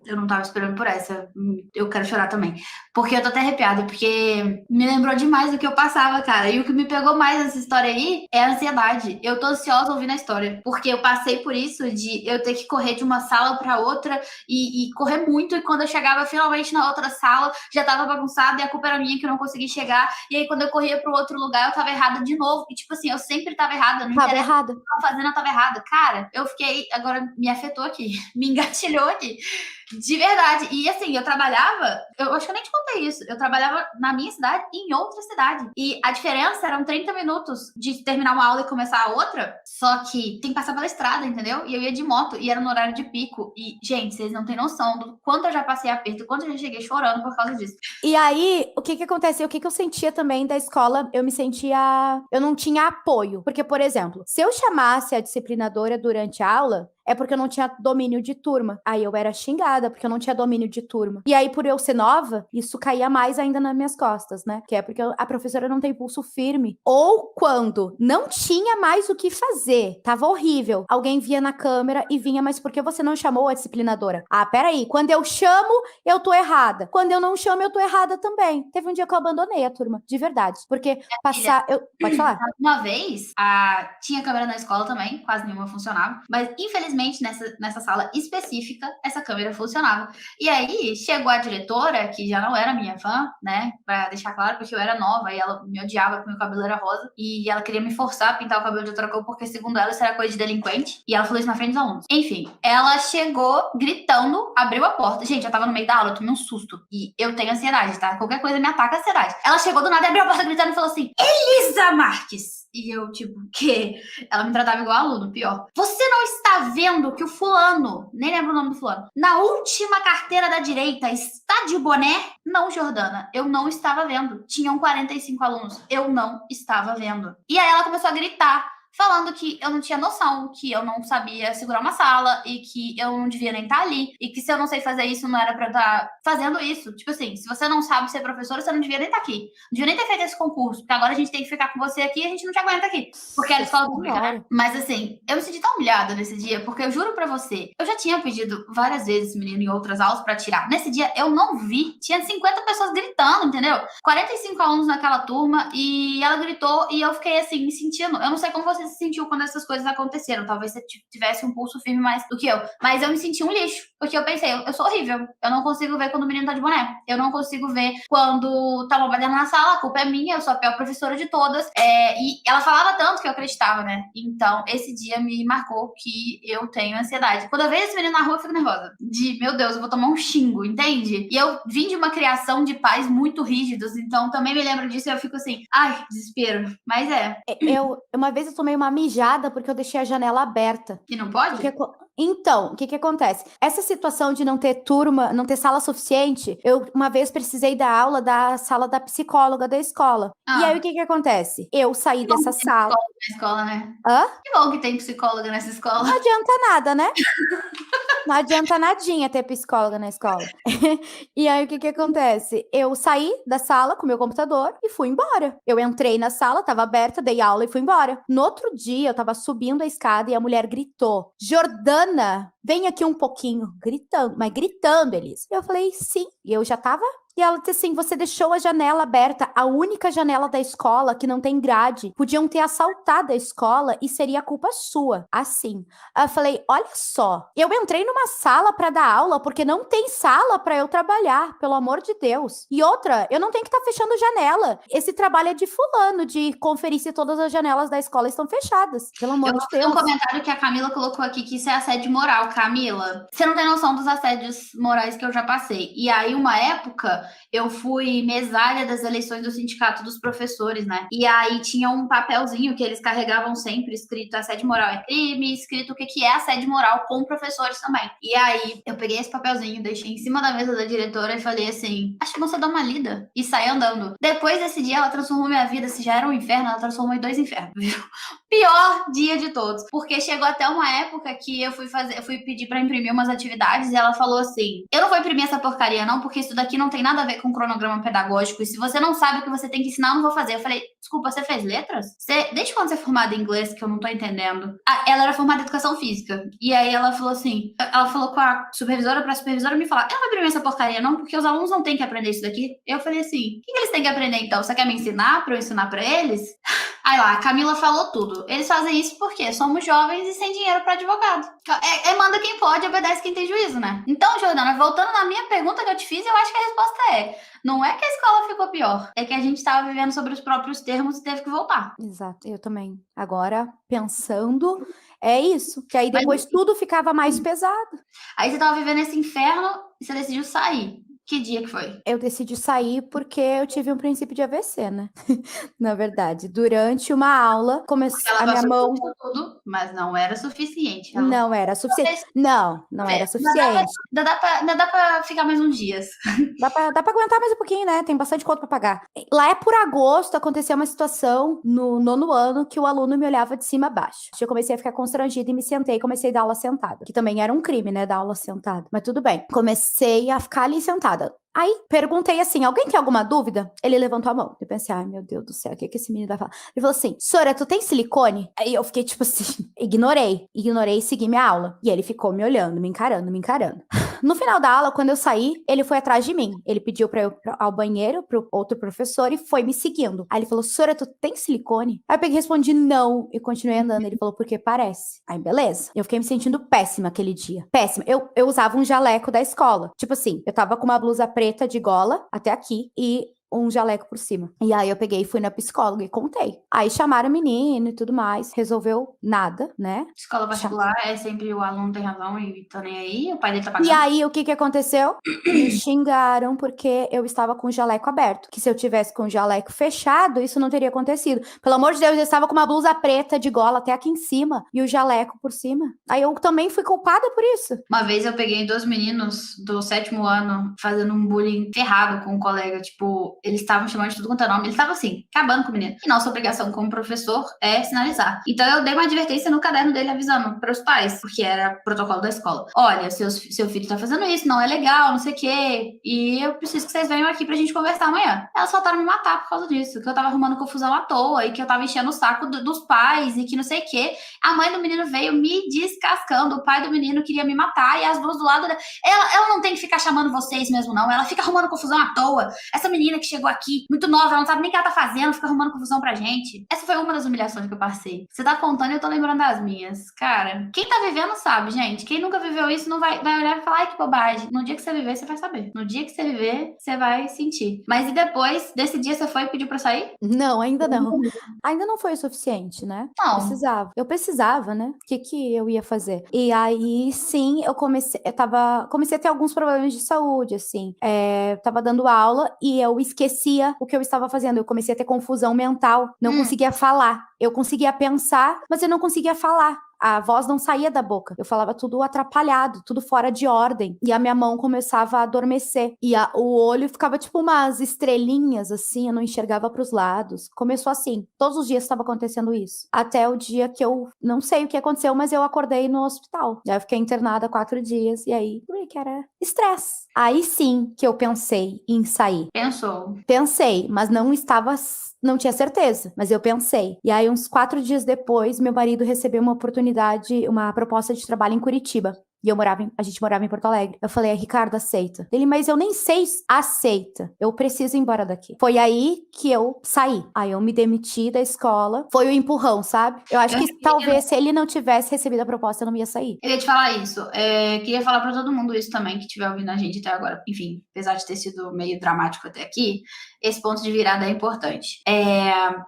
Eu não tava esperando por essa. Eu quero chorar também. Porque eu tô até arrepiada, porque me lembrou demais do que eu passava, cara. E o que me pegou mais nessa história aí é a ansiedade. Eu tô ansiosa ouvindo a história. Porque eu passei por isso de eu ter que correr de uma sala pra outra e correr muito. E quando eu chegava finalmente na outra sala, já tava bagunçada e a culpa era minha que eu não consegui chegar. E aí quando eu corria pro outro lugar, eu tava errada de novo. E tipo assim, eu sempre tava errada. Não tava errada. Eu tava fazendo, eu tava errada. Cara, eu fiquei, agora me afetou aqui, me engatilhou aqui, de verdade. E assim, eu trabalhava, eu acho que eu nem te contei isso, eu trabalhava na minha cidade e em outra cidade. E a diferença eram 30 minutos de terminar uma aula e começar a outra, só que tem que passar pela estrada, entendeu? E eu ia de moto, e era no horário de pico. E, gente, vocês não têm noção do quanto eu já passei aperto, quanto eu já cheguei chorando por causa disso. E aí, o que acontece? O que eu sentia também da escola, eu não tinha apoio. Porque, por exemplo, se eu chamasse a disciplinadora durante a aula, é porque eu não tinha domínio de turma. Aí eu era xingada porque eu não tinha domínio de turma. E aí, por eu ser nova, isso caía mais ainda nas minhas costas, né? Que é porque a professora não tem pulso firme. Ou quando não tinha mais o que fazer, tava horrível. Alguém via na câmera e vinha, mas por que você não chamou a disciplinadora? Ah, peraí, quando eu chamo, eu tô errada. Quando eu não chamo, eu tô errada também. Teve um dia que eu abandonei a turma, de verdade. Porque passar... Pode falar? Uma vez, tinha câmera na escola também, quase nenhuma funcionava, mas infelizmente nessa sala específica, essa câmera funcionava. E aí chegou a diretora, que já não era minha fã, né, pra deixar claro, porque eu era nova e ela me odiava porque meu cabelo era rosa, e ela queria me forçar a pintar o cabelo de outra cor, porque segundo ela isso era coisa de delinquente, e ela falou isso na frente dos alunos. Enfim, ela chegou gritando, abriu a porta. Gente, eu tava no meio da aula, eu tomei um susto, e eu tenho ansiedade, tá? Qualquer coisa me ataca a ansiedade. Ela chegou do nada e abriu a porta gritando e falou assim: Elisa Marques! E eu, tipo, que? Ela me tratava igual aluno, pior. Você não está vendo que o fulano, nem lembro o nome do fulano, na última carteira da direita está de boné? Não, Jordana, eu não estava vendo. Tinham 45 alunos, eu não estava vendo. E aí ela começou a gritar, falando que eu não tinha noção, que eu não sabia segurar uma sala e que eu não devia nem estar ali e que se eu não sei fazer isso, não era pra eu estar fazendo isso. Tipo assim, se você não sabe ser professora, você não devia nem estar aqui. Não devia nem ter feito esse concurso, porque agora a gente tem que ficar com você aqui e a gente não te aguenta aqui. Porque era escola pública, né? Mas assim, eu me senti tão humilhada nesse dia, porque eu juro pra você, eu já tinha pedido várias vezes, menino, em outras aulas pra tirar. Nesse dia, eu não vi. Tinha 50 pessoas gritando, entendeu? 45 alunos naquela turma e ela gritou e eu fiquei assim, me sentindo... Eu não sei como você se sentiu quando essas coisas aconteceram. Talvez você tivesse um pulso firme mais do que eu. Mas eu me senti um lixo. Porque eu pensei, eu sou horrível. Eu não consigo ver quando o menino tá de boné. Eu não consigo ver quando tá uma baderna na sala. A culpa é minha. Eu sou a pior professora de todas. E ela falava tanto que eu acreditava, né? Então, esse dia me marcou que eu tenho ansiedade. Quando eu vejo esse menino na rua, eu fico nervosa. Meu Deus, eu vou tomar um xingo, entende? E eu vim de uma criação de pais muito rígidos. Então, também me lembro disso e eu fico assim, ai, desespero. Mas Uma vez eu tomei uma mijada porque eu deixei a janela aberta. E não pode? Então, o que acontece? Essa situação de não ter turma, não ter sala suficiente, eu uma vez precisei dar aula da sala da psicóloga da escola. E aí, o que acontece? Eu saí dessa sala... Na escola, né? Hã? Que bom que tem psicóloga nessa escola. Não adianta nada, né? Não adianta nadinha ter psicóloga na escola. E aí, o que acontece? Eu saí da sala com meu computador e fui embora. Eu entrei na sala, tava aberta, dei aula e fui embora. No outro dia, eu tava subindo a escada e a mulher gritou: Jordana, vem aqui um pouquinho. Gritando, mas gritando, Elisa. Eu falei, sim. E eu já tava... E ela disse assim, você deixou a janela aberta, a única janela da escola que não tem grade. Podiam ter assaltado a escola e seria culpa sua. Assim. Aí eu falei, olha só, eu entrei numa sala pra dar aula porque não tem sala pra eu trabalhar, pelo amor de Deus. E outra, eu não tenho que estar fechando janela. Esse trabalho é de fulano, de conferir se todas as janelas da escola estão fechadas. Pelo amor de Deus. Um comentário que a Camila colocou aqui, que isso é assédio moral. Camila, você não tem noção dos assédios morais que eu já passei. E aí, uma época... eu fui mesária das eleições do Sindicato dos Professores, né? E aí tinha um papelzinho que eles carregavam sempre, escrito assédio moral é crime, escrito o que é assédio moral com professores também. E aí eu peguei esse papelzinho, deixei em cima da mesa da diretora e falei assim, acho que você dá uma lida. E saí andando. Depois desse dia, ela transformou minha vida. Se já era um inferno, ela transformou em 2 infernos, viu? Pior dia de todos. Porque chegou até uma época que eu fui pedir pra imprimir umas atividades e ela falou assim, eu não vou imprimir essa porcaria não, porque isso daqui não tem nada a ver com cronograma pedagógico, e se você não sabe o que você tem que ensinar, eu não vou fazer. Eu falei, desculpa, você fez letras? Desde quando você é formada em inglês, que eu não tô entendendo? Ela era formada em educação física, e aí ela falou assim, ela falou com a supervisora pra supervisora me falar, eu não vou imprimir essa porcaria não, porque os alunos não têm que aprender isso daqui. Eu falei assim, o que eles têm que aprender então? Você quer me ensinar pra eu ensinar pra eles? Aí lá, a Camila falou tudo. Eles fazem isso porque somos jovens e sem dinheiro pra advogado. Manda quem pode, obedece quem tem juízo, né? Então, Jordana, voltando na minha pergunta que eu te fiz, eu acho que a resposta não é que a escola ficou pior, é que a gente estava vivendo sobre os próprios termos e teve que voltar. Exato, eu também. Agora, pensando, é isso. Que aí depois tudo ficava mais pesado. Aí você tava vivendo esse inferno e você decidiu sair. Que dia que foi? Eu decidi sair porque eu tive um princípio de AVC, né? Na verdade, durante uma aula, Ela a minha passou mão por tudo, mas não era suficiente. Ela não era suficiente. Não era suficiente. ainda dá pra ficar mais uns dias. Dá pra aguentar mais um pouquinho, né? Tem bastante conta pra pagar. Lá por agosto, aconteceu uma situação no 9º ano que o aluno me olhava de cima a baixo. Eu comecei a ficar constrangida e me sentei e comecei a dar aula sentada. Que também era um crime, né? Dar aula sentada. Mas tudo bem. Comecei a ficar ali sentada. Aí, perguntei assim, alguém tem alguma dúvida? Ele levantou a mão. Eu pensei, ai, meu Deus do céu, o que esse menino vai falar? Ele falou assim, Sora, tu tem silicone? Aí eu fiquei tipo assim, ignorei e segui minha aula. E ele ficou me olhando, me encarando. No final da aula, quando eu saí, ele foi atrás de mim. Ele pediu pra eu ir ao banheiro, pro outro professor, e foi me seguindo. Aí ele falou, Sora, tu tem silicone? Aí eu peguei e respondi, não, e continuei andando. Ele falou, porque parece. Aí, beleza. Eu fiquei me sentindo péssima aquele dia. Péssima. Eu usava um jaleco da escola. Tipo assim, eu tava com uma blusa preta de gola até aqui e um jaleco por cima. E aí eu peguei e fui na psicóloga e contei. Aí chamaram o menino e tudo mais. Resolveu nada, né? Escola particular é sempre o aluno tem razão e tá nem aí, o pai dele tá E pagando. aí, o que aconteceu? Me xingaram porque eu estava com o jaleco aberto. Que se eu tivesse com o jaleco fechado, isso não teria acontecido. Pelo amor de Deus, eu estava com uma blusa preta de gola até aqui em cima e o jaleco por cima. Aí eu também fui culpada por isso. Uma vez eu peguei 2 meninos do 7º ano fazendo um bullying ferrado com um colega. Tipo, eles estavam chamando de tudo quanto é nome. Eles estavam assim, acabando com o menino. E nossa obrigação como professor é sinalizar. Então eu dei uma advertência no caderno dele avisando para os pais, porque era protocolo da escola. Olha, seu filho tá fazendo isso, não é legal, não sei o quê. E eu preciso que vocês venham aqui pra gente conversar amanhã. Elas faltaram me matar por causa disso, que eu tava arrumando confusão à toa e que eu tava enchendo o saco dos pais e que não sei o quê. A mãe do menino veio me descascando. O pai do menino queria me matar e as duas do lado dela. Ela não tem que ficar chamando vocês mesmo, não. Ela fica arrumando confusão à toa. Essa menina que chegou aqui, muito nova, ela não sabe nem o que ela tá fazendo, fica arrumando confusão pra gente. Essa foi uma das humilhações que eu passei. Você tá contando e eu tô lembrando das minhas. Cara, quem tá vivendo sabe, gente. Quem nunca viveu isso não vai olhar e falar, ai, que bobagem. No dia que você viver, você vai saber. No dia que você viver, você vai sentir. Mas e depois desse dia você foi e pediu pra sair? Não, ainda não. Ainda não foi o suficiente, né? Não. Precisava. Eu precisava, né? O que eu ia fazer? E aí, sim, comecei a ter alguns problemas de saúde, assim. Eu tava dando aula e eu esquecia o que eu estava fazendo. Eu comecei a ter confusão mental. Não conseguia falar. Eu conseguia pensar, mas eu não conseguia falar. A voz não saía da boca. Eu falava tudo atrapalhado, tudo fora de ordem. E a minha mão começava a adormecer. E o olho ficava tipo umas estrelinhas, assim, eu não enxergava pros lados. Começou assim. Todos os dias estava acontecendo isso. Até o dia que eu não sei o que aconteceu, mas eu acordei no hospital. Aí eu fiquei internada 4 dias. E aí, que era estresse. Aí sim que eu pensei em sair. Pensei, mas não tinha certeza, mas eu pensei. E aí, uns 4 dias depois, meu marido recebeu uma proposta de trabalho em Curitiba. E a gente morava em Porto Alegre. Eu falei, Ricardo, aceita. Ele, mas eu nem sei, aceita. Eu preciso ir embora daqui. Foi aí que eu saí. Aí eu me demiti da escola. Foi o empurrão, sabe? Eu acho que talvez se ele não tivesse recebido a proposta, eu não ia sair. Eu ia te falar isso. Queria falar pra todo mundo isso também, que estiver ouvindo a gente até agora. Enfim, apesar de ter sido meio dramático até aqui, esse ponto de virada é importante.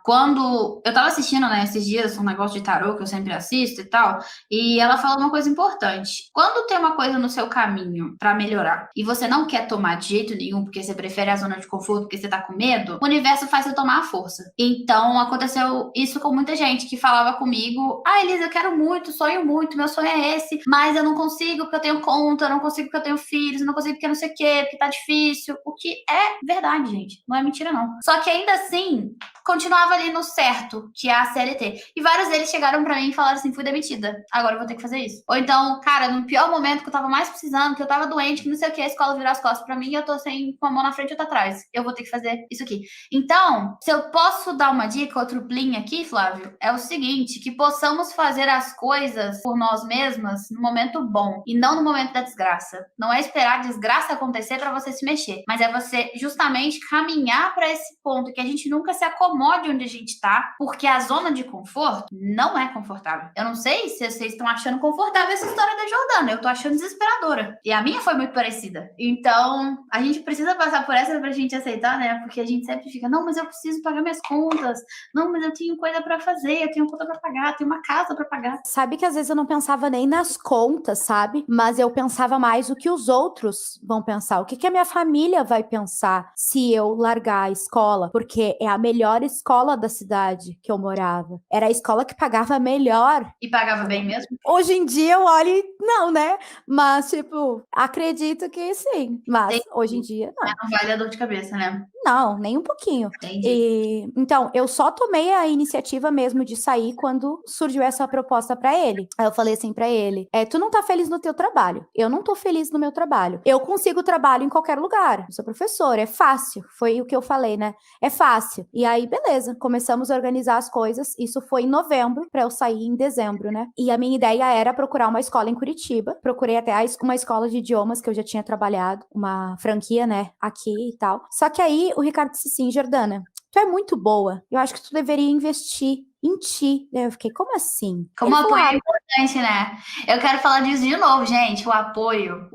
Quando eu tava assistindo, né, esses dias, um negócio de tarô que eu sempre assisto e tal, e ela falou uma coisa importante. Quando tem uma coisa no seu caminho pra melhorar e você não quer tomar de jeito nenhum, porque você prefere a zona de conforto, porque você tá com medo, o universo faz você tomar a força. Então, aconteceu isso com muita gente que falava comigo, Elisa, eu quero muito, sonho muito, meu sonho é esse, mas eu não consigo porque eu tenho conta, eu não consigo porque eu tenho filhos, eu não consigo porque não sei o quê, porque tá difícil. O que é verdade, gente. Não é mentira, não. Só que ainda assim, continuava ali no certo, que é a CLT. E vários deles chegaram pra mim e falaram assim, fui demitida, agora eu vou ter que fazer isso. Ou então, cara, no pior momento que eu tava mais precisando, que eu tava doente, que não sei o que, a escola virou as costas pra mim e eu tô sem com a mão na frente e outra atrás. Eu vou ter que fazer isso aqui. Então, se eu posso dar uma dica, outro plim aqui, Flávio, é o seguinte, que possamos fazer as coisas por nós mesmas no momento bom e não no momento da desgraça. Não é esperar a desgraça acontecer pra você se mexer, mas é você justamente caminhar caminhar para esse ponto, que a gente nunca se acomode onde a gente tá, porque a zona de conforto não é confortável. Eu não sei se vocês estão achando confortável essa história da Jordana, eu tô achando desesperadora. E a minha foi muito parecida. Então, a gente precisa passar por essa pra gente aceitar, né? Porque a gente sempre fica, não, mas eu preciso pagar minhas contas, não, mas eu tenho coisa pra fazer, eu tenho conta pra pagar, eu tenho uma casa pra pagar. Sabe que às vezes eu não pensava nem nas contas, sabe? Mas eu pensava mais o que os outros vão pensar, o que a minha família vai pensar se eu largar a escola, porque é a melhor escola da cidade que eu morava. Era a escola que pagava melhor. E pagava bem mesmo? Hoje em dia eu olho e não, né? Mas, tipo, acredito que sim. Mas Sim. hoje em dia, não. Não vale a dor de cabeça, né? Não, nem um pouquinho. Entendi. Então, eu só tomei a iniciativa mesmo de sair quando surgiu essa proposta pra ele. Aí eu falei assim pra ele: tu não tá feliz no teu trabalho. Eu não tô feliz no meu trabalho. Eu consigo trabalho em qualquer lugar. Eu sou professora, é fácil. Foi o que eu falei, né? É fácil. E aí, beleza, começamos a organizar as coisas. Isso foi em novembro, pra eu sair em dezembro, né? E a minha ideia era procurar uma escola em Curitiba. Procurei até uma escola de idiomas que eu já tinha trabalhado, uma franquia, né, aqui e tal. Só que aí o Ricardo disse assim: Jordana, tu é muito boa. Eu acho que tu deveria investir em ti. Daí eu fiquei, como assim? Como apoio é importante, né? Eu quero falar disso de novo, gente. O apoio,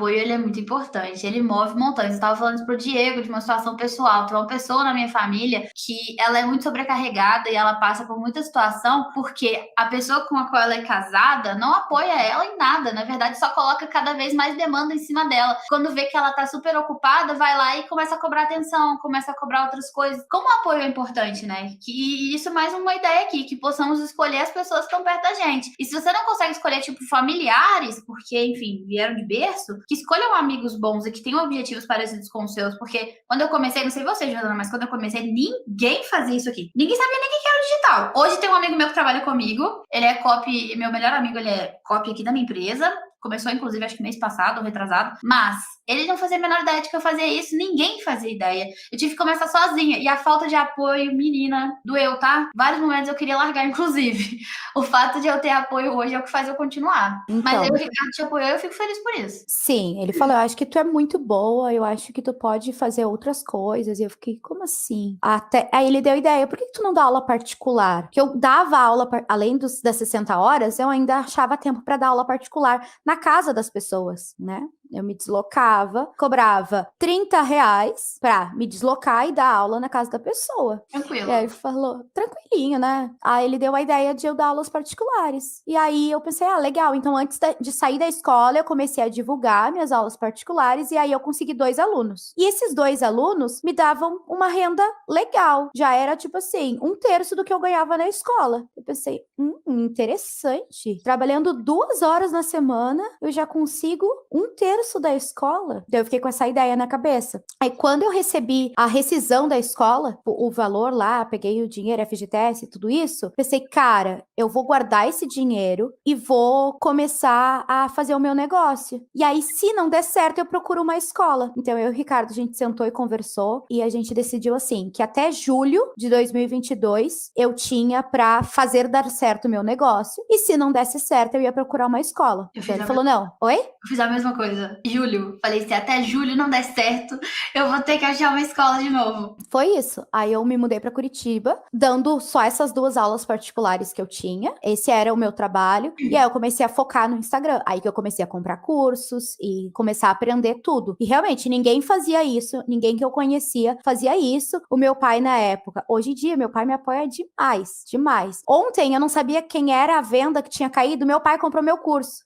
ele é muito importante. Ele move montanhas. Eu tava falando isso pro Diego de uma situação pessoal. Tem uma pessoa na minha família que ela é muito sobrecarregada e ela passa por muita situação porque a pessoa com a qual ela é casada não apoia ela em nada. Na verdade, só coloca cada vez mais demanda em cima dela. Quando vê que ela tá super ocupada, vai lá e começa a cobrar atenção, começa a cobrar outras coisas. Como o apoio é importante, né? Que isso é mais uma ideia aqui, que possamos escolher as pessoas que estão perto da gente. E se você não consegue escolher, tipo, familiares, porque, enfim, vieram de berço, que escolham amigos bons e que tenham objetivos parecidos com os seus, porque quando eu comecei, não sei você, Jordana, mas quando eu comecei, ninguém fazia isso aqui. Ninguém sabia nem o que era digital. Hoje tem um amigo meu que trabalha comigo, ele é copy, meu melhor amigo, ele é copy aqui da minha empresa, começou, inclusive, acho que mês passado ou retrasado, mas ele não fazia a menor ideia de que eu fazia isso, ninguém fazia ideia. Eu tive que começar sozinha, e a falta de apoio, menina, doeu, tá? Vários momentos eu queria largar, inclusive. O fato de eu ter apoio hoje é o que faz eu continuar. Então, mas aí o Ricardo te apoiou e eu fico feliz por isso. Sim, ele falou, eu acho que tu é muito boa, eu acho que tu pode fazer outras coisas. E eu fiquei, como assim? Aí ele deu ideia, por que tu não dá aula particular? Porque eu dava aula, além das 60 horas, eu ainda achava tempo para dar aula particular na casa das pessoas, né? Eu me deslocava, cobrava R$ 30 pra me deslocar e dar aula na casa da pessoa. Tranquilo. E aí ele falou, tranquilinho, né? Aí ele deu a ideia de eu dar aulas particulares. E aí eu pensei, legal. Então antes de sair da escola, eu comecei a divulgar minhas aulas particulares e aí eu consegui 2 alunos. E esses 2 alunos me davam uma renda legal. Já era, tipo assim, 1/3 do que eu ganhava na escola. Eu pensei, interessante. Trabalhando 2 horas na semana, eu já consigo 1/3 da escola. Daí eu fiquei com essa ideia na cabeça. Aí quando eu recebi a rescisão da escola, o valor lá, peguei o dinheiro, FGTS e tudo isso, pensei, cara, eu vou guardar esse dinheiro e vou começar a fazer o meu negócio. E aí, se não der certo, eu procuro uma escola. Então eu e o Ricardo, a gente sentou e conversou e a gente decidiu assim, que até julho de 2022 eu tinha pra fazer dar certo o meu negócio. E se não desse certo, eu ia procurar uma escola. Então ele falou, não. Oi? Eu fiz a mesma coisa. Julho. Falei, se até julho não der certo, eu vou ter que achar uma escola de novo. Foi isso. Aí eu me mudei pra Curitiba, dando só essas 2 aulas particulares que eu tinha. Esse era o meu trabalho. E aí eu comecei a focar no Instagram. Aí que eu comecei a comprar cursos e começar a aprender tudo. E realmente, ninguém fazia isso. Ninguém que eu conhecia fazia isso. O meu pai na época. Hoje em dia, meu pai me apoia demais. Demais. Ontem, eu não sabia quem era a venda que tinha caído. Meu pai comprou meu curso.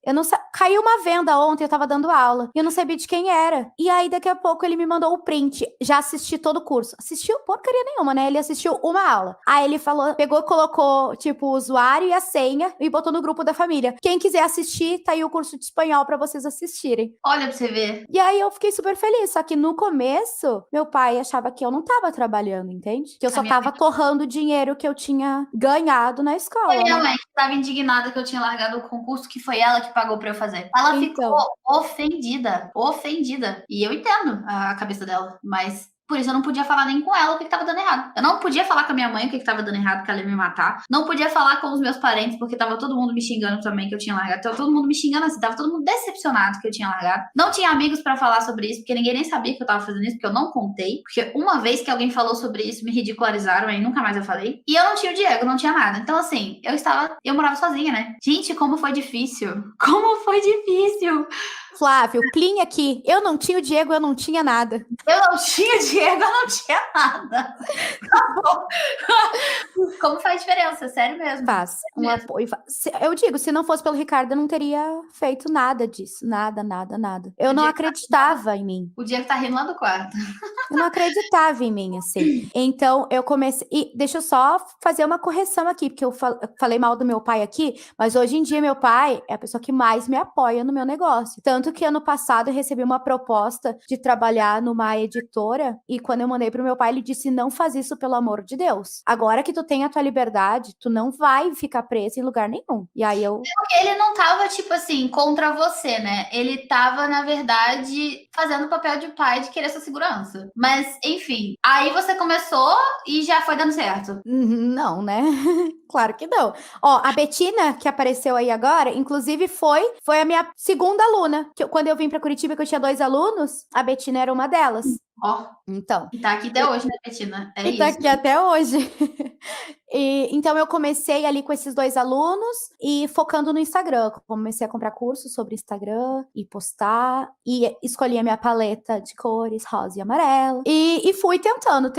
Caiu uma venda ontem, eu tava dando aula. E eu não sabia de quem era. E aí, daqui a pouco, ele me mandou o print. Já assisti todo o curso. Assistiu porcaria nenhuma, né? Ele assistiu uma aula. Aí ele falou, pegou e colocou, tipo, o usuário e a senha e botou no grupo da família. Quem quiser assistir, tá aí o curso de espanhol pra vocês assistirem. Olha pra você ver. E aí eu fiquei super feliz. Só que no começo, meu pai achava que eu não tava trabalhando, entende? Que eu só tava torrando o dinheiro que eu tinha ganhado na escola. Minha mãe tava indignada que eu tinha largado o concurso, que foi ela que pagou pra eu fazer. Ela ficou ofendida. E eu entendo a cabeça dela, mas Por isso eu não podia falar nem com ela o que tava dando errado. Eu não podia falar com a minha mãe o que tava dando errado, que ela ia me matar. Não podia falar com os meus parentes, porque tava todo mundo me xingando também que eu tinha largado. Tava todo mundo me xingando assim, tava todo mundo decepcionado que eu tinha largado. Não tinha amigos pra falar sobre isso, porque ninguém nem sabia que eu tava fazendo isso, porque eu não contei. Porque uma vez que alguém falou sobre isso, me ridicularizaram, aí nunca mais eu falei. E eu não tinha o Diego, não tinha nada. Então, assim, eu morava sozinha, né? Gente, como foi difícil. Como foi difícil. Flávio, plim aqui. Eu não tinha o Diego, eu não tinha nada. Eu não tinha Diego, eu não tinha nada. Tá bom. Como faz diferença, sério mesmo. Faz um apoio. Eu digo, se não fosse pelo Ricardo, eu não teria feito nada disso. Nada, nada, nada. Eu não acreditava em mim. O Diego tá rindo lá do quarto. Eu não acreditava em mim, assim. Então, eu comecei... E deixa eu só fazer uma correção aqui, porque eu falei mal do meu pai aqui, mas hoje em dia meu pai é a pessoa que mais me apoia no meu negócio. Tanto que ano passado eu recebi uma proposta de trabalhar numa editora, e quando eu mandei pro meu pai, ele disse, não faz isso pelo amor de Deus. Agora que tu tem a tua liberdade, tu não vai ficar preso em lugar nenhum. E aí eu... Porque ele não tava, tipo assim, contra você, né? Ele tava, na verdade, fazendo o papel de pai de querer sua segurança. Mas, enfim, aí você começou e já foi dando certo. Não, né? Claro que não. Ó, a Betina, que apareceu aí agora, inclusive foi a minha segunda aluna. Quando eu vim pra Curitiba, que eu tinha 2 alunos, a Betina era uma delas. Ó. Então. E tá aqui até hoje, né, Betina? É e isso. Tá aqui até hoje. Então, eu comecei ali com esses 2 alunos e focando no Instagram. Comecei a comprar cursos sobre Instagram e postar. E escolhi a minha paleta de cores, rosa e amarela. E fui tentando.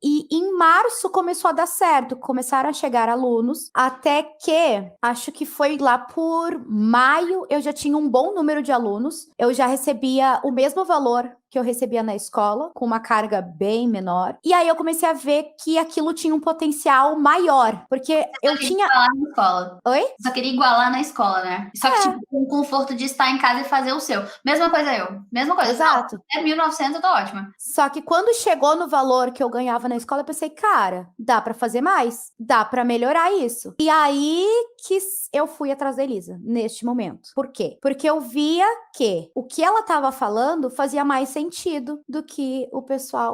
E em março começou a dar certo. Começaram a chegar alunos. Até que, acho que foi lá por maio, eu já tinha um bom número de alunos. Eu já recebia o mesmo valor que eu recebia na escola, com uma carga bem menor. E aí eu comecei a ver que aquilo tinha um potencial maior, porque eu tinha... igualar na escola. Oi? Só queria igualar na escola, né? Só que, tipo, com o conforto de estar em casa e fazer o seu. Mesma coisa eu. Mesma coisa. Exato. Não, 1.900 eu tô ótima. Só que quando chegou no valor que eu ganhava na escola, eu pensei, cara, dá pra fazer mais? Dá pra melhorar isso. E aí que eu fui atrás da Elisa, neste momento. Por quê? Porque eu via que o que ela tava falando fazia mais sentido do que o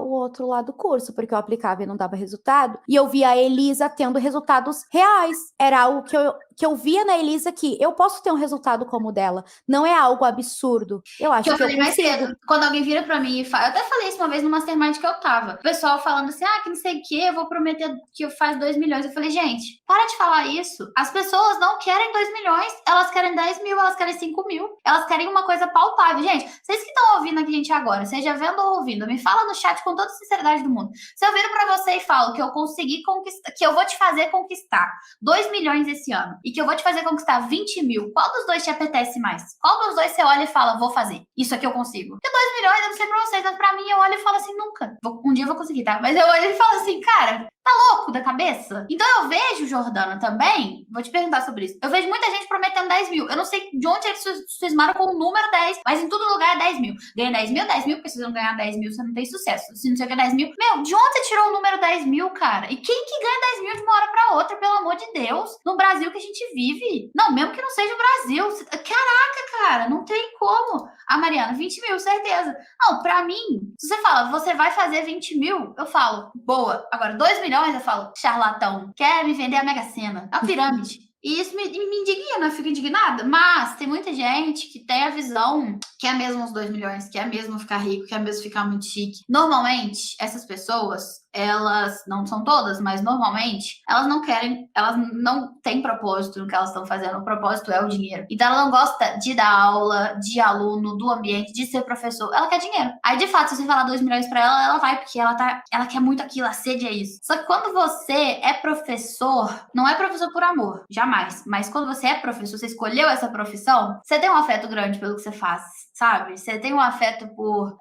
outro lá do curso, porque eu aplicava e não dava resultado, e eu via a Elisa tendo resultados reais. Era algo que eu via na Elisa que eu posso ter um resultado como o dela. Não é algo absurdo. Eu acho que eu falei mais cedo. Quando alguém vira pra mim e fala... Eu até falei isso uma vez no Mastermind que eu tava. O pessoal falando assim, que não sei o que, eu vou prometer que eu faço 2 milhões. Eu falei, gente, para de falar isso. As pessoas não querem 2 milhões. Elas querem 10 mil, elas querem 5 mil. Elas querem uma coisa palpável. Gente, vocês que estão ouvindo aqui, gente, agora, seja vendo ou ouvindo, me fala no chat com toda a sinceridade do mundo. Se eu viro pra você e falo que eu consegui conquistar, que eu vou te fazer conquistar 2 milhões esse ano e que eu vou te fazer conquistar 20 mil, qual dos dois te apetece mais? Qual dos dois você olha e fala, vou fazer? Isso aqui eu consigo. Porque 2 milhões, eu não sei pra vocês, mas pra mim eu olho e falo assim, nunca. Um dia eu vou conseguir, tá? Mas eu olho e falo assim, cara, tá louco da cabeça? Então eu vejo, Jordana, também, vou te perguntar sobre isso, eu vejo muita gente prometendo 10 mil. Eu não sei de onde eles cismaram com o número 10, mas em todo lugar é 10 mil. Ganha 10 mil, porque se você não ganhar 10 mil, você não tem sucesso. Se não você ganhar 10 mil, meu, de onde você tirou o número 10 mil, cara? E quem que ganha 10 mil de uma hora pra outra, pelo amor de Deus? No Brasil que a gente vive. Não, mesmo que não seja o Brasil. Caraca, cara, não tem como. Mariana, 20 mil, certeza. Não, pra mim, se você fala, você vai fazer 20 mil, eu falo, boa. Agora, 2 milhões, eu falo, charlatão, quer me vender a Mega Sena, a pirâmide. E isso me indigna, eu fico indignada. Mas tem muita gente que tem a visão que é mesmo os 2 milhões, que é mesmo ficar rico, que é mesmo ficar muito chique. Normalmente, essas pessoas, elas, não são todas, mas normalmente, elas não têm propósito no que elas estão fazendo. O propósito é o dinheiro. Então, ela não gosta de dar aula, de aluno, do ambiente, de ser professor. Ela quer dinheiro. Aí, de fato, se você falar 2 milhões pra ela, ela vai, porque ela quer muito aquilo, a sede é isso. Só que quando você é professor, não é professor por amor, jamais. Mas quando você é professor, você escolheu essa profissão, você tem um afeto grande pelo que você faz, sabe? Você tem um afeto por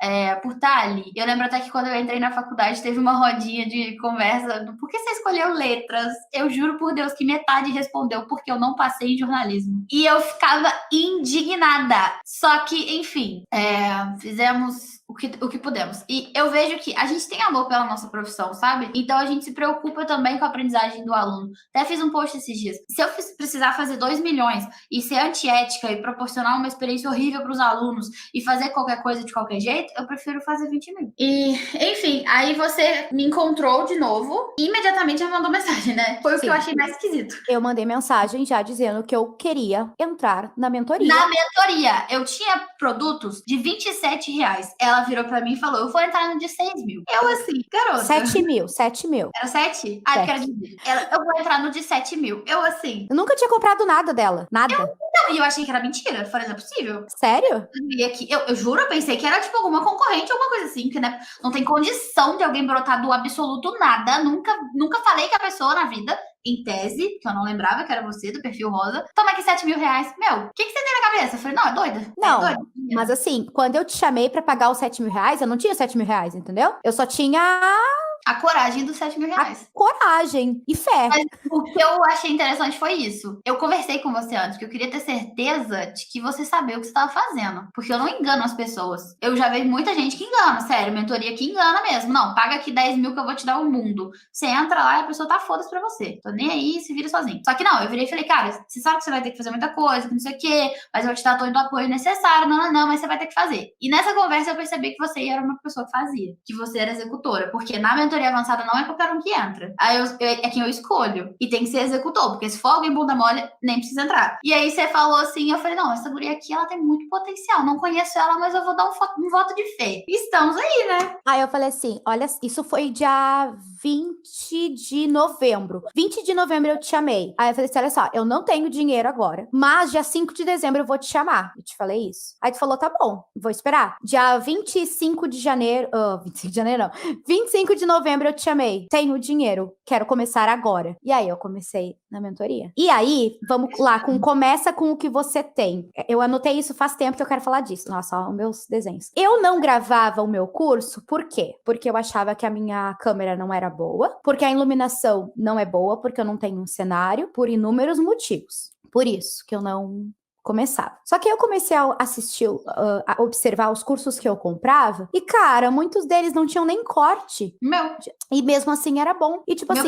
estar ali. Eu lembro até que quando eu entrei na faculdade, teve uma rodinha de conversa do por que você escolheu letras? Eu juro por Deus que metade respondeu porque eu não passei em jornalismo. E eu ficava indignada. Só que, enfim, fizemos o que podemos. E eu vejo que a gente tem amor pela nossa profissão, sabe? Então a gente se preocupa também com a aprendizagem do aluno. Até fiz um post esses dias. Se eu precisar fazer 2 milhões e ser antiética e proporcionar uma experiência horrível para os alunos e fazer qualquer coisa de qualquer jeito, eu prefiro fazer 20 mil. E, enfim, aí você me encontrou de novo e imediatamente já mandou mensagem, né? Foi o que eu achei mais esquisito. Eu mandei mensagem já dizendo que eu queria entrar na mentoria. Na mentoria, eu tinha produtos de R$27. Ela virou pra mim e falou, eu vou entrar no de 6 mil. Eu assim, garota. 7 mil. Era 7? Ah, porque era de... eu vou entrar no de 7 mil. Eu assim... Eu nunca tinha comprado nada dela. Nada. Não, e eu achei que era mentira. Eu falei, não é possível. Sério? Eu juro, eu pensei que era tipo alguma concorrente, alguma coisa assim, que né, não tem condição de alguém brotar do absoluto nada. Nunca falei que a pessoa na vida, em tese, que eu não lembrava que era você, do perfil rosa, toma aqui 7 mil reais. Meu, o que você tem na cabeça? Eu falei, não, é doida? Não, é doida. Mas assim, quando eu te chamei pra pagar os 7 mil reais, eu não tinha 7 mil reais, entendeu? Eu só tinha a coragem dos 7 mil reais. Coragem e fé. Mas o que eu achei interessante foi isso. Eu conversei com você antes, que eu queria ter certeza de que você sabia o que você estava fazendo. Porque eu não engano as pessoas. Eu já vejo muita gente que engana, sério. Mentoria que engana mesmo. Não, paga aqui 10 mil que eu vou te dar o mundo. Você entra lá e a pessoa tá foda-se pra você. Tô nem aí, se vira sozinho. Só que não, eu virei e falei, cara, você sabe que você vai ter que fazer muita coisa, que não sei o quê, mas eu vou te dar todo o apoio necessário, não, mas você vai ter que fazer. E nessa conversa eu percebi que você era uma pessoa que fazia. Que você era executora. Porque na mentoria avançada não é qualquer um que entra. Aí é quem eu escolho. E tem que ser executor, porque se for alguém bunda mole, nem precisa entrar. E aí você falou assim, eu falei, não, essa guria aqui, ela tem muito potencial. Não conheço ela, mas eu vou dar um voto de fé. E estamos aí, né? Aí eu falei assim, olha, isso foi dia 20 de novembro. 20 de novembro eu te chamei. Aí eu falei assim, olha só, eu não tenho dinheiro agora, mas dia 5 de dezembro eu vou te chamar. Eu te falei isso. Aí tu falou, tá bom, vou esperar. Dia 25 de janeiro... 25 de janeiro não. 25 de novembro eu te chamei. Tenho dinheiro, quero começar agora. E aí eu comecei na mentoria. E aí, vamos lá, começa com o que você tem. Eu anotei isso faz tempo que eu quero falar disso. Nossa, ó, os meus desenhos. Eu não gravava o meu curso, por quê? Porque eu achava que a minha câmera não era boa, porque a iluminação não é boa, porque eu não tenho um cenário, por inúmeros motivos. Por isso que eu não começava. Só que eu comecei a assistir, a observar os cursos que eu comprava e, cara, muitos deles não tinham nem corte. Meu. E mesmo assim era bom. E tipo Meu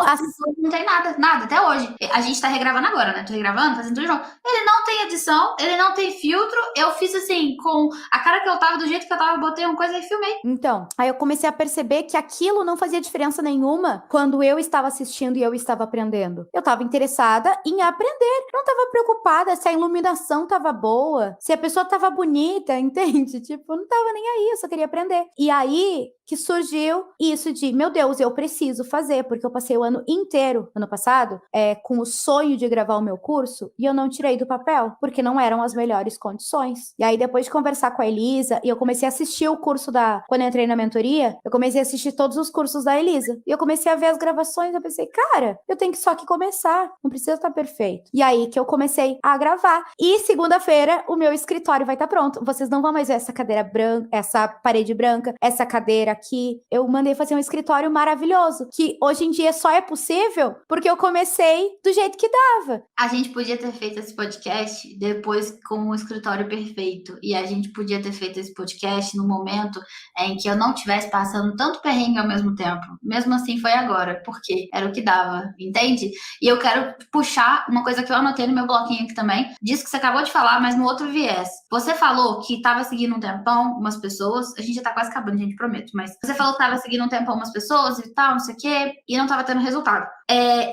assim, não tem nada, até hoje. A gente tá regravando agora, né? Tô regravando, fazendo tudo de novo. Ele não tem edição, ele não tem filtro. Eu fiz assim, com a cara que eu tava, do jeito que eu tava, eu botei uma coisa e filmei. Então, aí eu comecei a perceber que aquilo não fazia diferença nenhuma quando eu estava assistindo e eu estava aprendendo. Eu tava interessada em aprender. Eu não tava preocupada se a iluminação tava boa, se a pessoa tava bonita, entende? Tipo, eu não tava nem aí, eu só queria aprender. E aí que surgiu isso de, meu Deus, eu preciso fazer, porque eu passei o ano inteiro, ano passado, com o sonho de gravar o meu curso, e eu não tirei do papel, porque não eram as melhores condições. E aí, depois de conversar com a Elisa, e eu comecei a assistir o curso quando eu entrei na mentoria, eu comecei a assistir todos os cursos da Elisa, e eu comecei a ver as gravações, eu pensei, cara, eu tenho que só que começar, não precisa estar perfeito. E aí que eu comecei a gravar. E segunda-feira, o meu escritório vai estar pronto. Vocês não vão mais ver essa cadeira branca, essa parede branca, essa cadeira aqui. Eu mandei fazer um escritório maravilhoso, que hoje em dia só é possível porque eu comecei do jeito que dava. A gente podia ter feito esse podcast depois com o escritório perfeito. E a gente podia ter feito esse podcast no momento em que eu não estivesse passando tanto perrengue ao mesmo tempo. Mesmo assim foi agora, porque era o que dava, entende? E eu quero puxar uma coisa que eu anotei no meu bloquinho aqui também, disso que você acabou de falar, mas no outro viés. Você falou que estava seguindo um tempão umas pessoas, a gente já tá quase acabando, gente, prometo, mas você falou que estava seguindo um tempão umas pessoas e tal, não sei o quê, e não estava tendo resultado.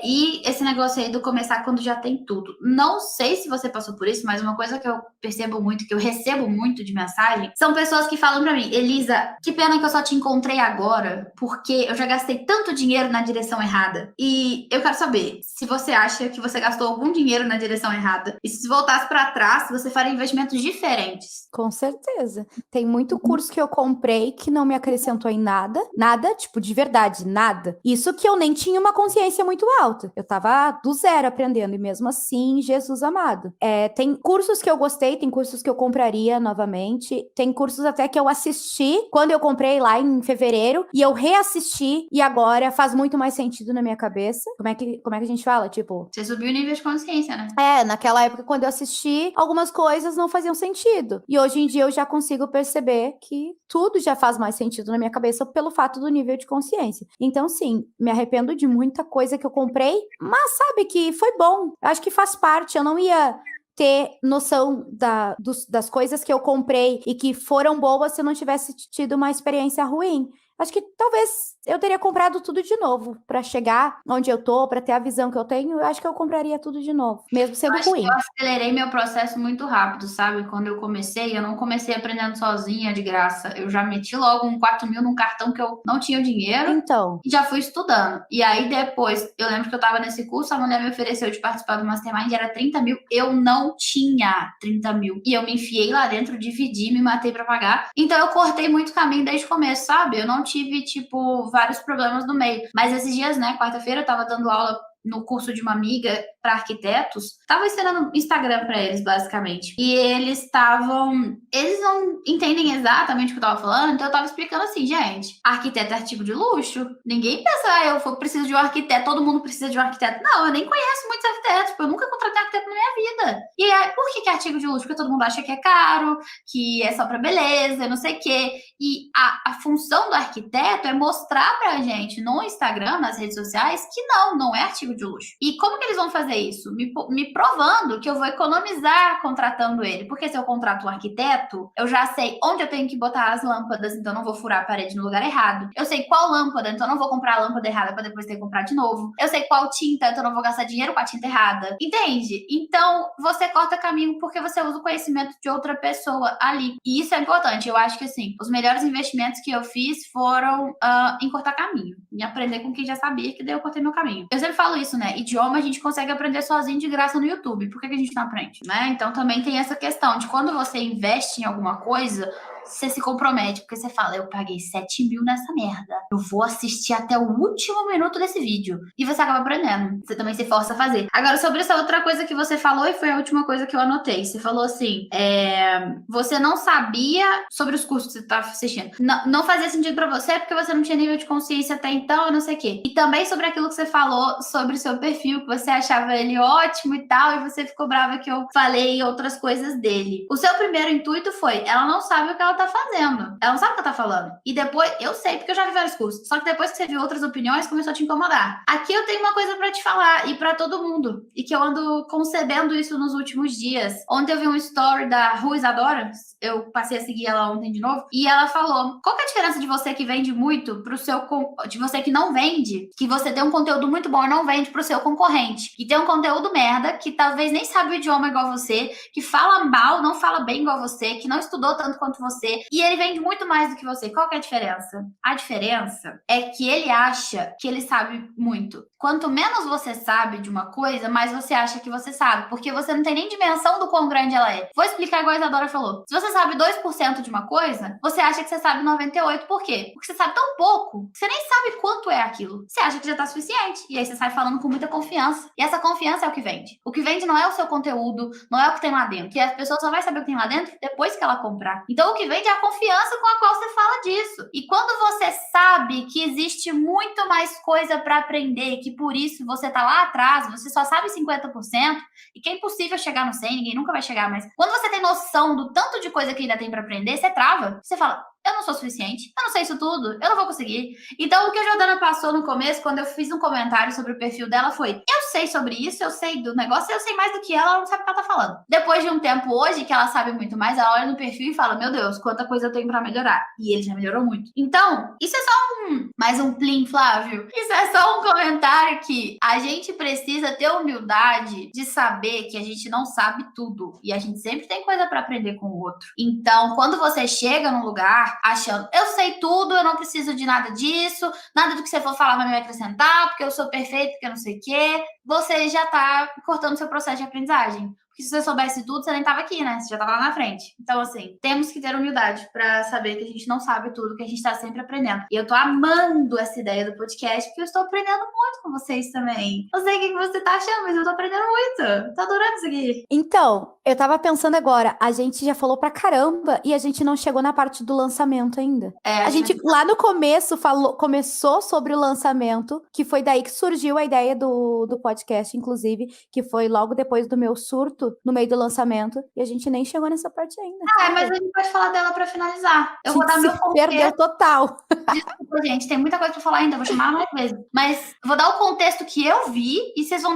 E esse negócio aí do começar quando já tem tudo. Não sei se você passou por isso, mas uma coisa que eu percebo muito, que eu recebo muito de mensagem, são pessoas que falam pra mim, Elisa, que pena que eu só te encontrei agora, porque eu já gastei tanto dinheiro na direção errada. E eu quero saber se você acha que você gastou algum dinheiro na direção errada, e se voltasse pra trás, você faria investimentos diferentes. Com certeza. Tem muito curso que eu comprei que não me acrescentou acrescentou em nada, tipo, de verdade, nada. Isso que eu nem tinha uma consciência muito alta. Eu tava do zero aprendendo, e mesmo assim, Jesus amado. Tem cursos que eu gostei, tem cursos que eu compraria novamente, tem cursos até que eu assisti quando eu comprei lá em fevereiro, e eu reassisti, e agora faz muito mais sentido na minha cabeça. Como é que a gente fala? Tipo... Você subiu o nível de consciência, né? Naquela época, quando eu assisti, algumas coisas não faziam sentido. E hoje em dia eu já consigo perceber que tudo já faz mais sentido na minha cabeça pelo fato do nível de consciência. Então, sim, me arrependo de muita coisa que eu comprei, mas sabe que foi bom. Eu acho que faz parte. Eu não ia ter noção das coisas que eu comprei e que foram boas se eu não tivesse tido uma experiência ruim. Acho que talvez eu teria comprado tudo de novo pra chegar onde eu tô, pra ter a visão que eu tenho. Eu acho que eu compraria tudo de novo, mesmo sendo ruim. Eu acelerei meu processo muito rápido, sabe? Quando eu comecei, eu não comecei aprendendo sozinha, de graça. Eu já meti logo um 4.000 num cartão que eu não tinha o dinheiro. Então, E já fui estudando. E aí depois, eu lembro que eu tava nesse curso, a mulher me ofereceu de participar do Mastermind, era 30 mil. Eu não tinha 30 mil. E eu me enfiei lá dentro, dividi, me matei pra pagar. Então eu cortei muito caminho desde o começo, sabe? Eu não tive, tipo, vários problemas no meio. Mas esses dias, né, quarta-feira, eu tava dando aula no curso de uma amiga para arquitetos, tava ensinando Instagram para eles, basicamente. E eles não entendem exatamente o que eu tava falando, então eu tava explicando assim, gente, arquiteto é artigo de luxo. Ninguém pensa, eu preciso de um arquiteto, todo mundo precisa de um arquiteto. Não, eu nem conheço muitos arquitetos, tipo, eu nunca contratei arquiteto na minha vida. E aí, por que é artigo de luxo? Porque todo mundo acha que é caro, que é só pra beleza, não sei o quê. E a função do arquiteto é mostrar pra gente no Instagram, nas redes sociais, que não é artigo de luxo. E como que eles vão fazer isso? Me provando que eu vou economizar contratando ele. Porque se eu contrato um arquiteto, eu já sei onde eu tenho que botar as lâmpadas, então não vou furar a parede no lugar errado. Eu sei qual lâmpada, então não vou comprar a lâmpada errada para depois ter que comprar de novo. Eu sei qual tinta, então não vou gastar dinheiro com a tinta errada. Entende? Então você corta caminho porque você usa o conhecimento de outra pessoa ali. E isso é importante. Eu acho que assim, os melhores investimentos que eu fiz foram em cortar caminho. Em aprender com quem já sabia, que daí eu cortei meu caminho. Eu sempre falo isso, né? Idioma a gente consegue aprender sozinho de graça no YouTube. Por que a gente não aprende, né? Então também tem essa questão de quando você investe em alguma coisa, você se compromete, porque você fala, eu paguei 7 mil nessa merda. Eu vou assistir até o último minuto desse vídeo. E você acaba aprendendo. Você também se força a fazer. Agora, sobre essa outra coisa que você falou, e foi a última coisa que eu anotei. Você falou assim, você não sabia sobre os cursos que você estava assistindo. Não fazia sentido pra você porque você não tinha nível de consciência até então, eu não sei o quê. E também sobre aquilo que você falou sobre o seu perfil, que você achava ele ótimo e tal, e você ficou brava que eu falei outras coisas dele. O seu primeiro intuito foi, ela não sabe o que ela tá fazendo. Ela não sabe o que ela tá falando. E depois, eu sei, porque eu já vi vários cursos. Só que depois que você viu outras opiniões, começou a te incomodar. Aqui eu tenho uma coisa pra te falar, e pra todo mundo. E que eu ando concebendo isso nos últimos dias. Ontem eu vi um story da Ru Isadora, eu passei a seguir ela ontem de novo, e ela falou, qual que é a diferença de você que vende muito pro seu... de você que não vende, que você tem um conteúdo muito bom e não vende pro seu concorrente, que tem um conteúdo merda, que talvez nem sabe o idioma igual você, que fala mal, não fala bem igual você, que não estudou tanto quanto você, e ele vende muito mais do que você. Qual que é a diferença? A diferença é que ele acha que ele sabe muito. Quanto menos você sabe de uma coisa, mais você acha que você sabe, porque você não tem nem dimensão do quão grande ela é. Vou explicar igual a Isadora falou. Se você sabe 2% de uma coisa, você acha que você sabe 98%. Por quê? Porque você sabe tão pouco, que você nem sabe quanto é aquilo. Você acha que já tá suficiente. E aí você sai falando com muita confiança. E essa confiança é o que vende. O que vende não é o seu conteúdo, não é o que tem lá dentro. Que as pessoas só vão saber o que tem lá dentro depois que ela comprar. Então o que vende é a confiança com a qual você fala disso. E quando você sabe que existe muito mais coisa para aprender, que por isso você tá lá atrás, você só sabe 50%, e que é impossível chegar no 100, ninguém nunca vai chegar, mas quando você tem noção do tanto de coisa que ainda tem para aprender, você trava. Você fala, eu não sou suficiente, eu não sei isso tudo, eu não vou conseguir. Então, o que a Jordana passou no começo, quando eu fiz um comentário sobre o perfil dela, foi, eu sei sobre isso, eu sei do negócio, eu sei mais do que ela não sabe o que ela tá falando. Depois de um tempo hoje, que ela sabe muito mais, ela olha no perfil e fala, meu Deus, quanta coisa eu tenho pra melhorar. E ele já melhorou muito. Então, isso é só mais um plim, Flávio. Isso é só um comentário que a gente precisa ter humildade de saber que a gente não sabe tudo. E a gente sempre tem coisa pra aprender com o outro. Então, quando você chega num lugar achando, eu sei tudo, eu não preciso de nada disso, nada do que você for falar vai me acrescentar, porque eu sou perfeito, porque eu não sei o quê, você já tá cortando seu processo de aprendizagem. Porque se você soubesse tudo, você nem tava aqui, né? Você já tava lá na frente. Então, assim, temos que ter humildade pra saber que a gente não sabe tudo, que a gente tá sempre aprendendo. E eu tô amando essa ideia do podcast, porque eu estou aprendendo muito com vocês também. Não sei o que você tá achando, mas eu tô aprendendo muito. Tô adorando isso aqui. Então, eu tava pensando agora, a gente já falou pra caramba e a gente não chegou na parte do lançamento ainda. A gente lá no começo começou sobre o lançamento, que foi daí que surgiu a ideia do podcast, inclusive, que foi logo depois do meu surto, no meio do lançamento, e a gente nem chegou nessa parte ainda. Mas a gente pode falar dela pra finalizar. Eu vou dar meu contexto. Perdeu total. Desculpa, gente, tem muita coisa pra falar ainda, vou chamar mais vezes. Mas vou dar o contexto que eu vi e vocês vão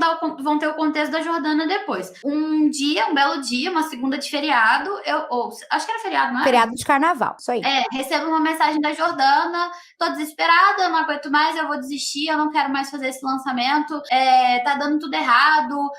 ter o contexto da Jordana depois. Um belo dia, uma segunda de feriado, acho que era feriado, não é? Feriado de carnaval, isso aí. Recebo uma mensagem da Jordana, tô desesperada, eu não aguento mais, eu vou desistir, eu não quero mais fazer esse lançamento, tá dando tudo errado,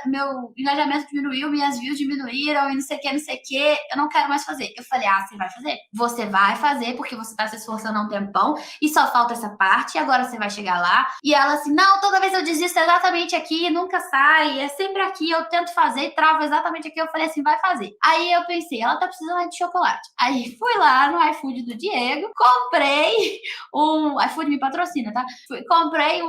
meu engajamento diminuiu, minhas views diminuíram e não sei o que, eu não quero mais fazer. Eu falei, você vai fazer? Você vai fazer porque você tá se esforçando há um tempão e só falta essa parte e agora você vai chegar lá. E ela assim, não, toda vez eu desisto exatamente aqui, nunca sai, é sempre aqui, eu tento fazer e travo exatamente aqui. Eu falei assim, vai fazer. Aí eu pensei, ela tá precisando de chocolate. Aí fui lá no iFood do Diego, comprei iFood me patrocina, tá? Comprei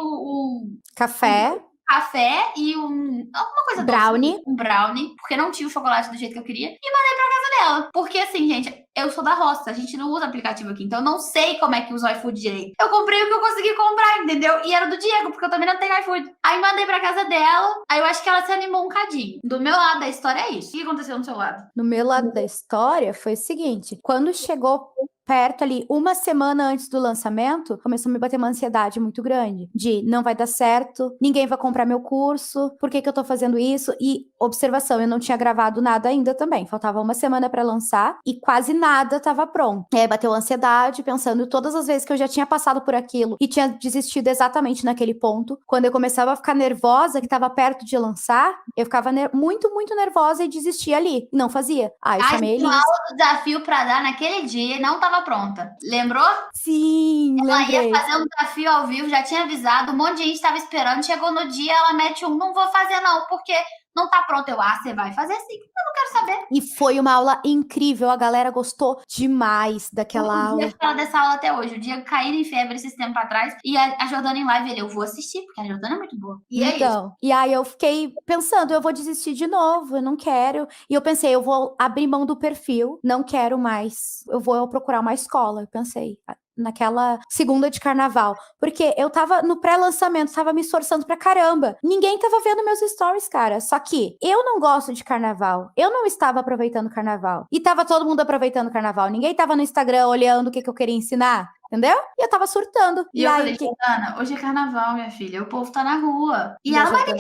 café e alguma coisa brownie. doce, um brownie, porque não tinha o chocolate do jeito que eu queria, e mandei pra casa dela. Porque assim, gente, eu sou da roça, a gente não usa aplicativo aqui, então eu não sei como é que usa o iFood direito. Eu comprei o que eu consegui comprar, entendeu? E era do Diego, porque eu também não tenho iFood. Aí mandei pra casa dela, aí eu acho que ela se animou um cadinho. Do meu lado da história é isso. O que aconteceu no seu lado? No meu lado da história foi o seguinte, quando chegou perto ali, uma semana antes do lançamento, começou a me bater uma ansiedade muito grande, de não vai dar certo, ninguém vai comprar meu curso, por que eu tô fazendo isso? E, observação, eu não tinha gravado nada ainda também, faltava uma semana pra lançar e quase nada tava pronto. Bateu ansiedade, pensando todas as vezes que eu já tinha passado por aquilo e tinha desistido exatamente naquele ponto. Quando eu começava a ficar nervosa, que tava perto de lançar, eu ficava muito, muito nervosa e desistia ali, e não fazia. Eu chamei Elis. O desafio pra dar naquele dia e não tava pronta. Lembrou? Sim, lembrei. Ela ia fazer um desafio ao vivo, já tinha avisado, um monte de gente tava esperando, chegou no dia, ela mete não vou fazer não, porque não tá pronto. Você vai fazer sim, eu não quero saber. E foi uma aula incrível, a galera gostou demais daquela aula. Eu falo dessa aula até hoje, o Diego caiu em febre esses tempos atrás, e a Jordana em live, eu vou assistir, porque a Jordana é muito boa. E é isso. E aí eu fiquei pensando, eu vou desistir de novo, eu não quero. E eu pensei, eu vou abrir mão do perfil, não quero mais, eu vou procurar uma escola, eu pensei naquela segunda de carnaval, porque eu tava no pré-lançamento, tava me esforçando pra caramba, ninguém tava vendo meus stories, cara, só que eu não gosto de carnaval, eu não estava aproveitando o carnaval, e tava todo mundo aproveitando o carnaval, ninguém tava no Instagram olhando o que eu queria ensinar, entendeu? E eu tava surtando. E eu falei, Jordana, hoje é carnaval, minha filha, o povo tá na rua, e ela vai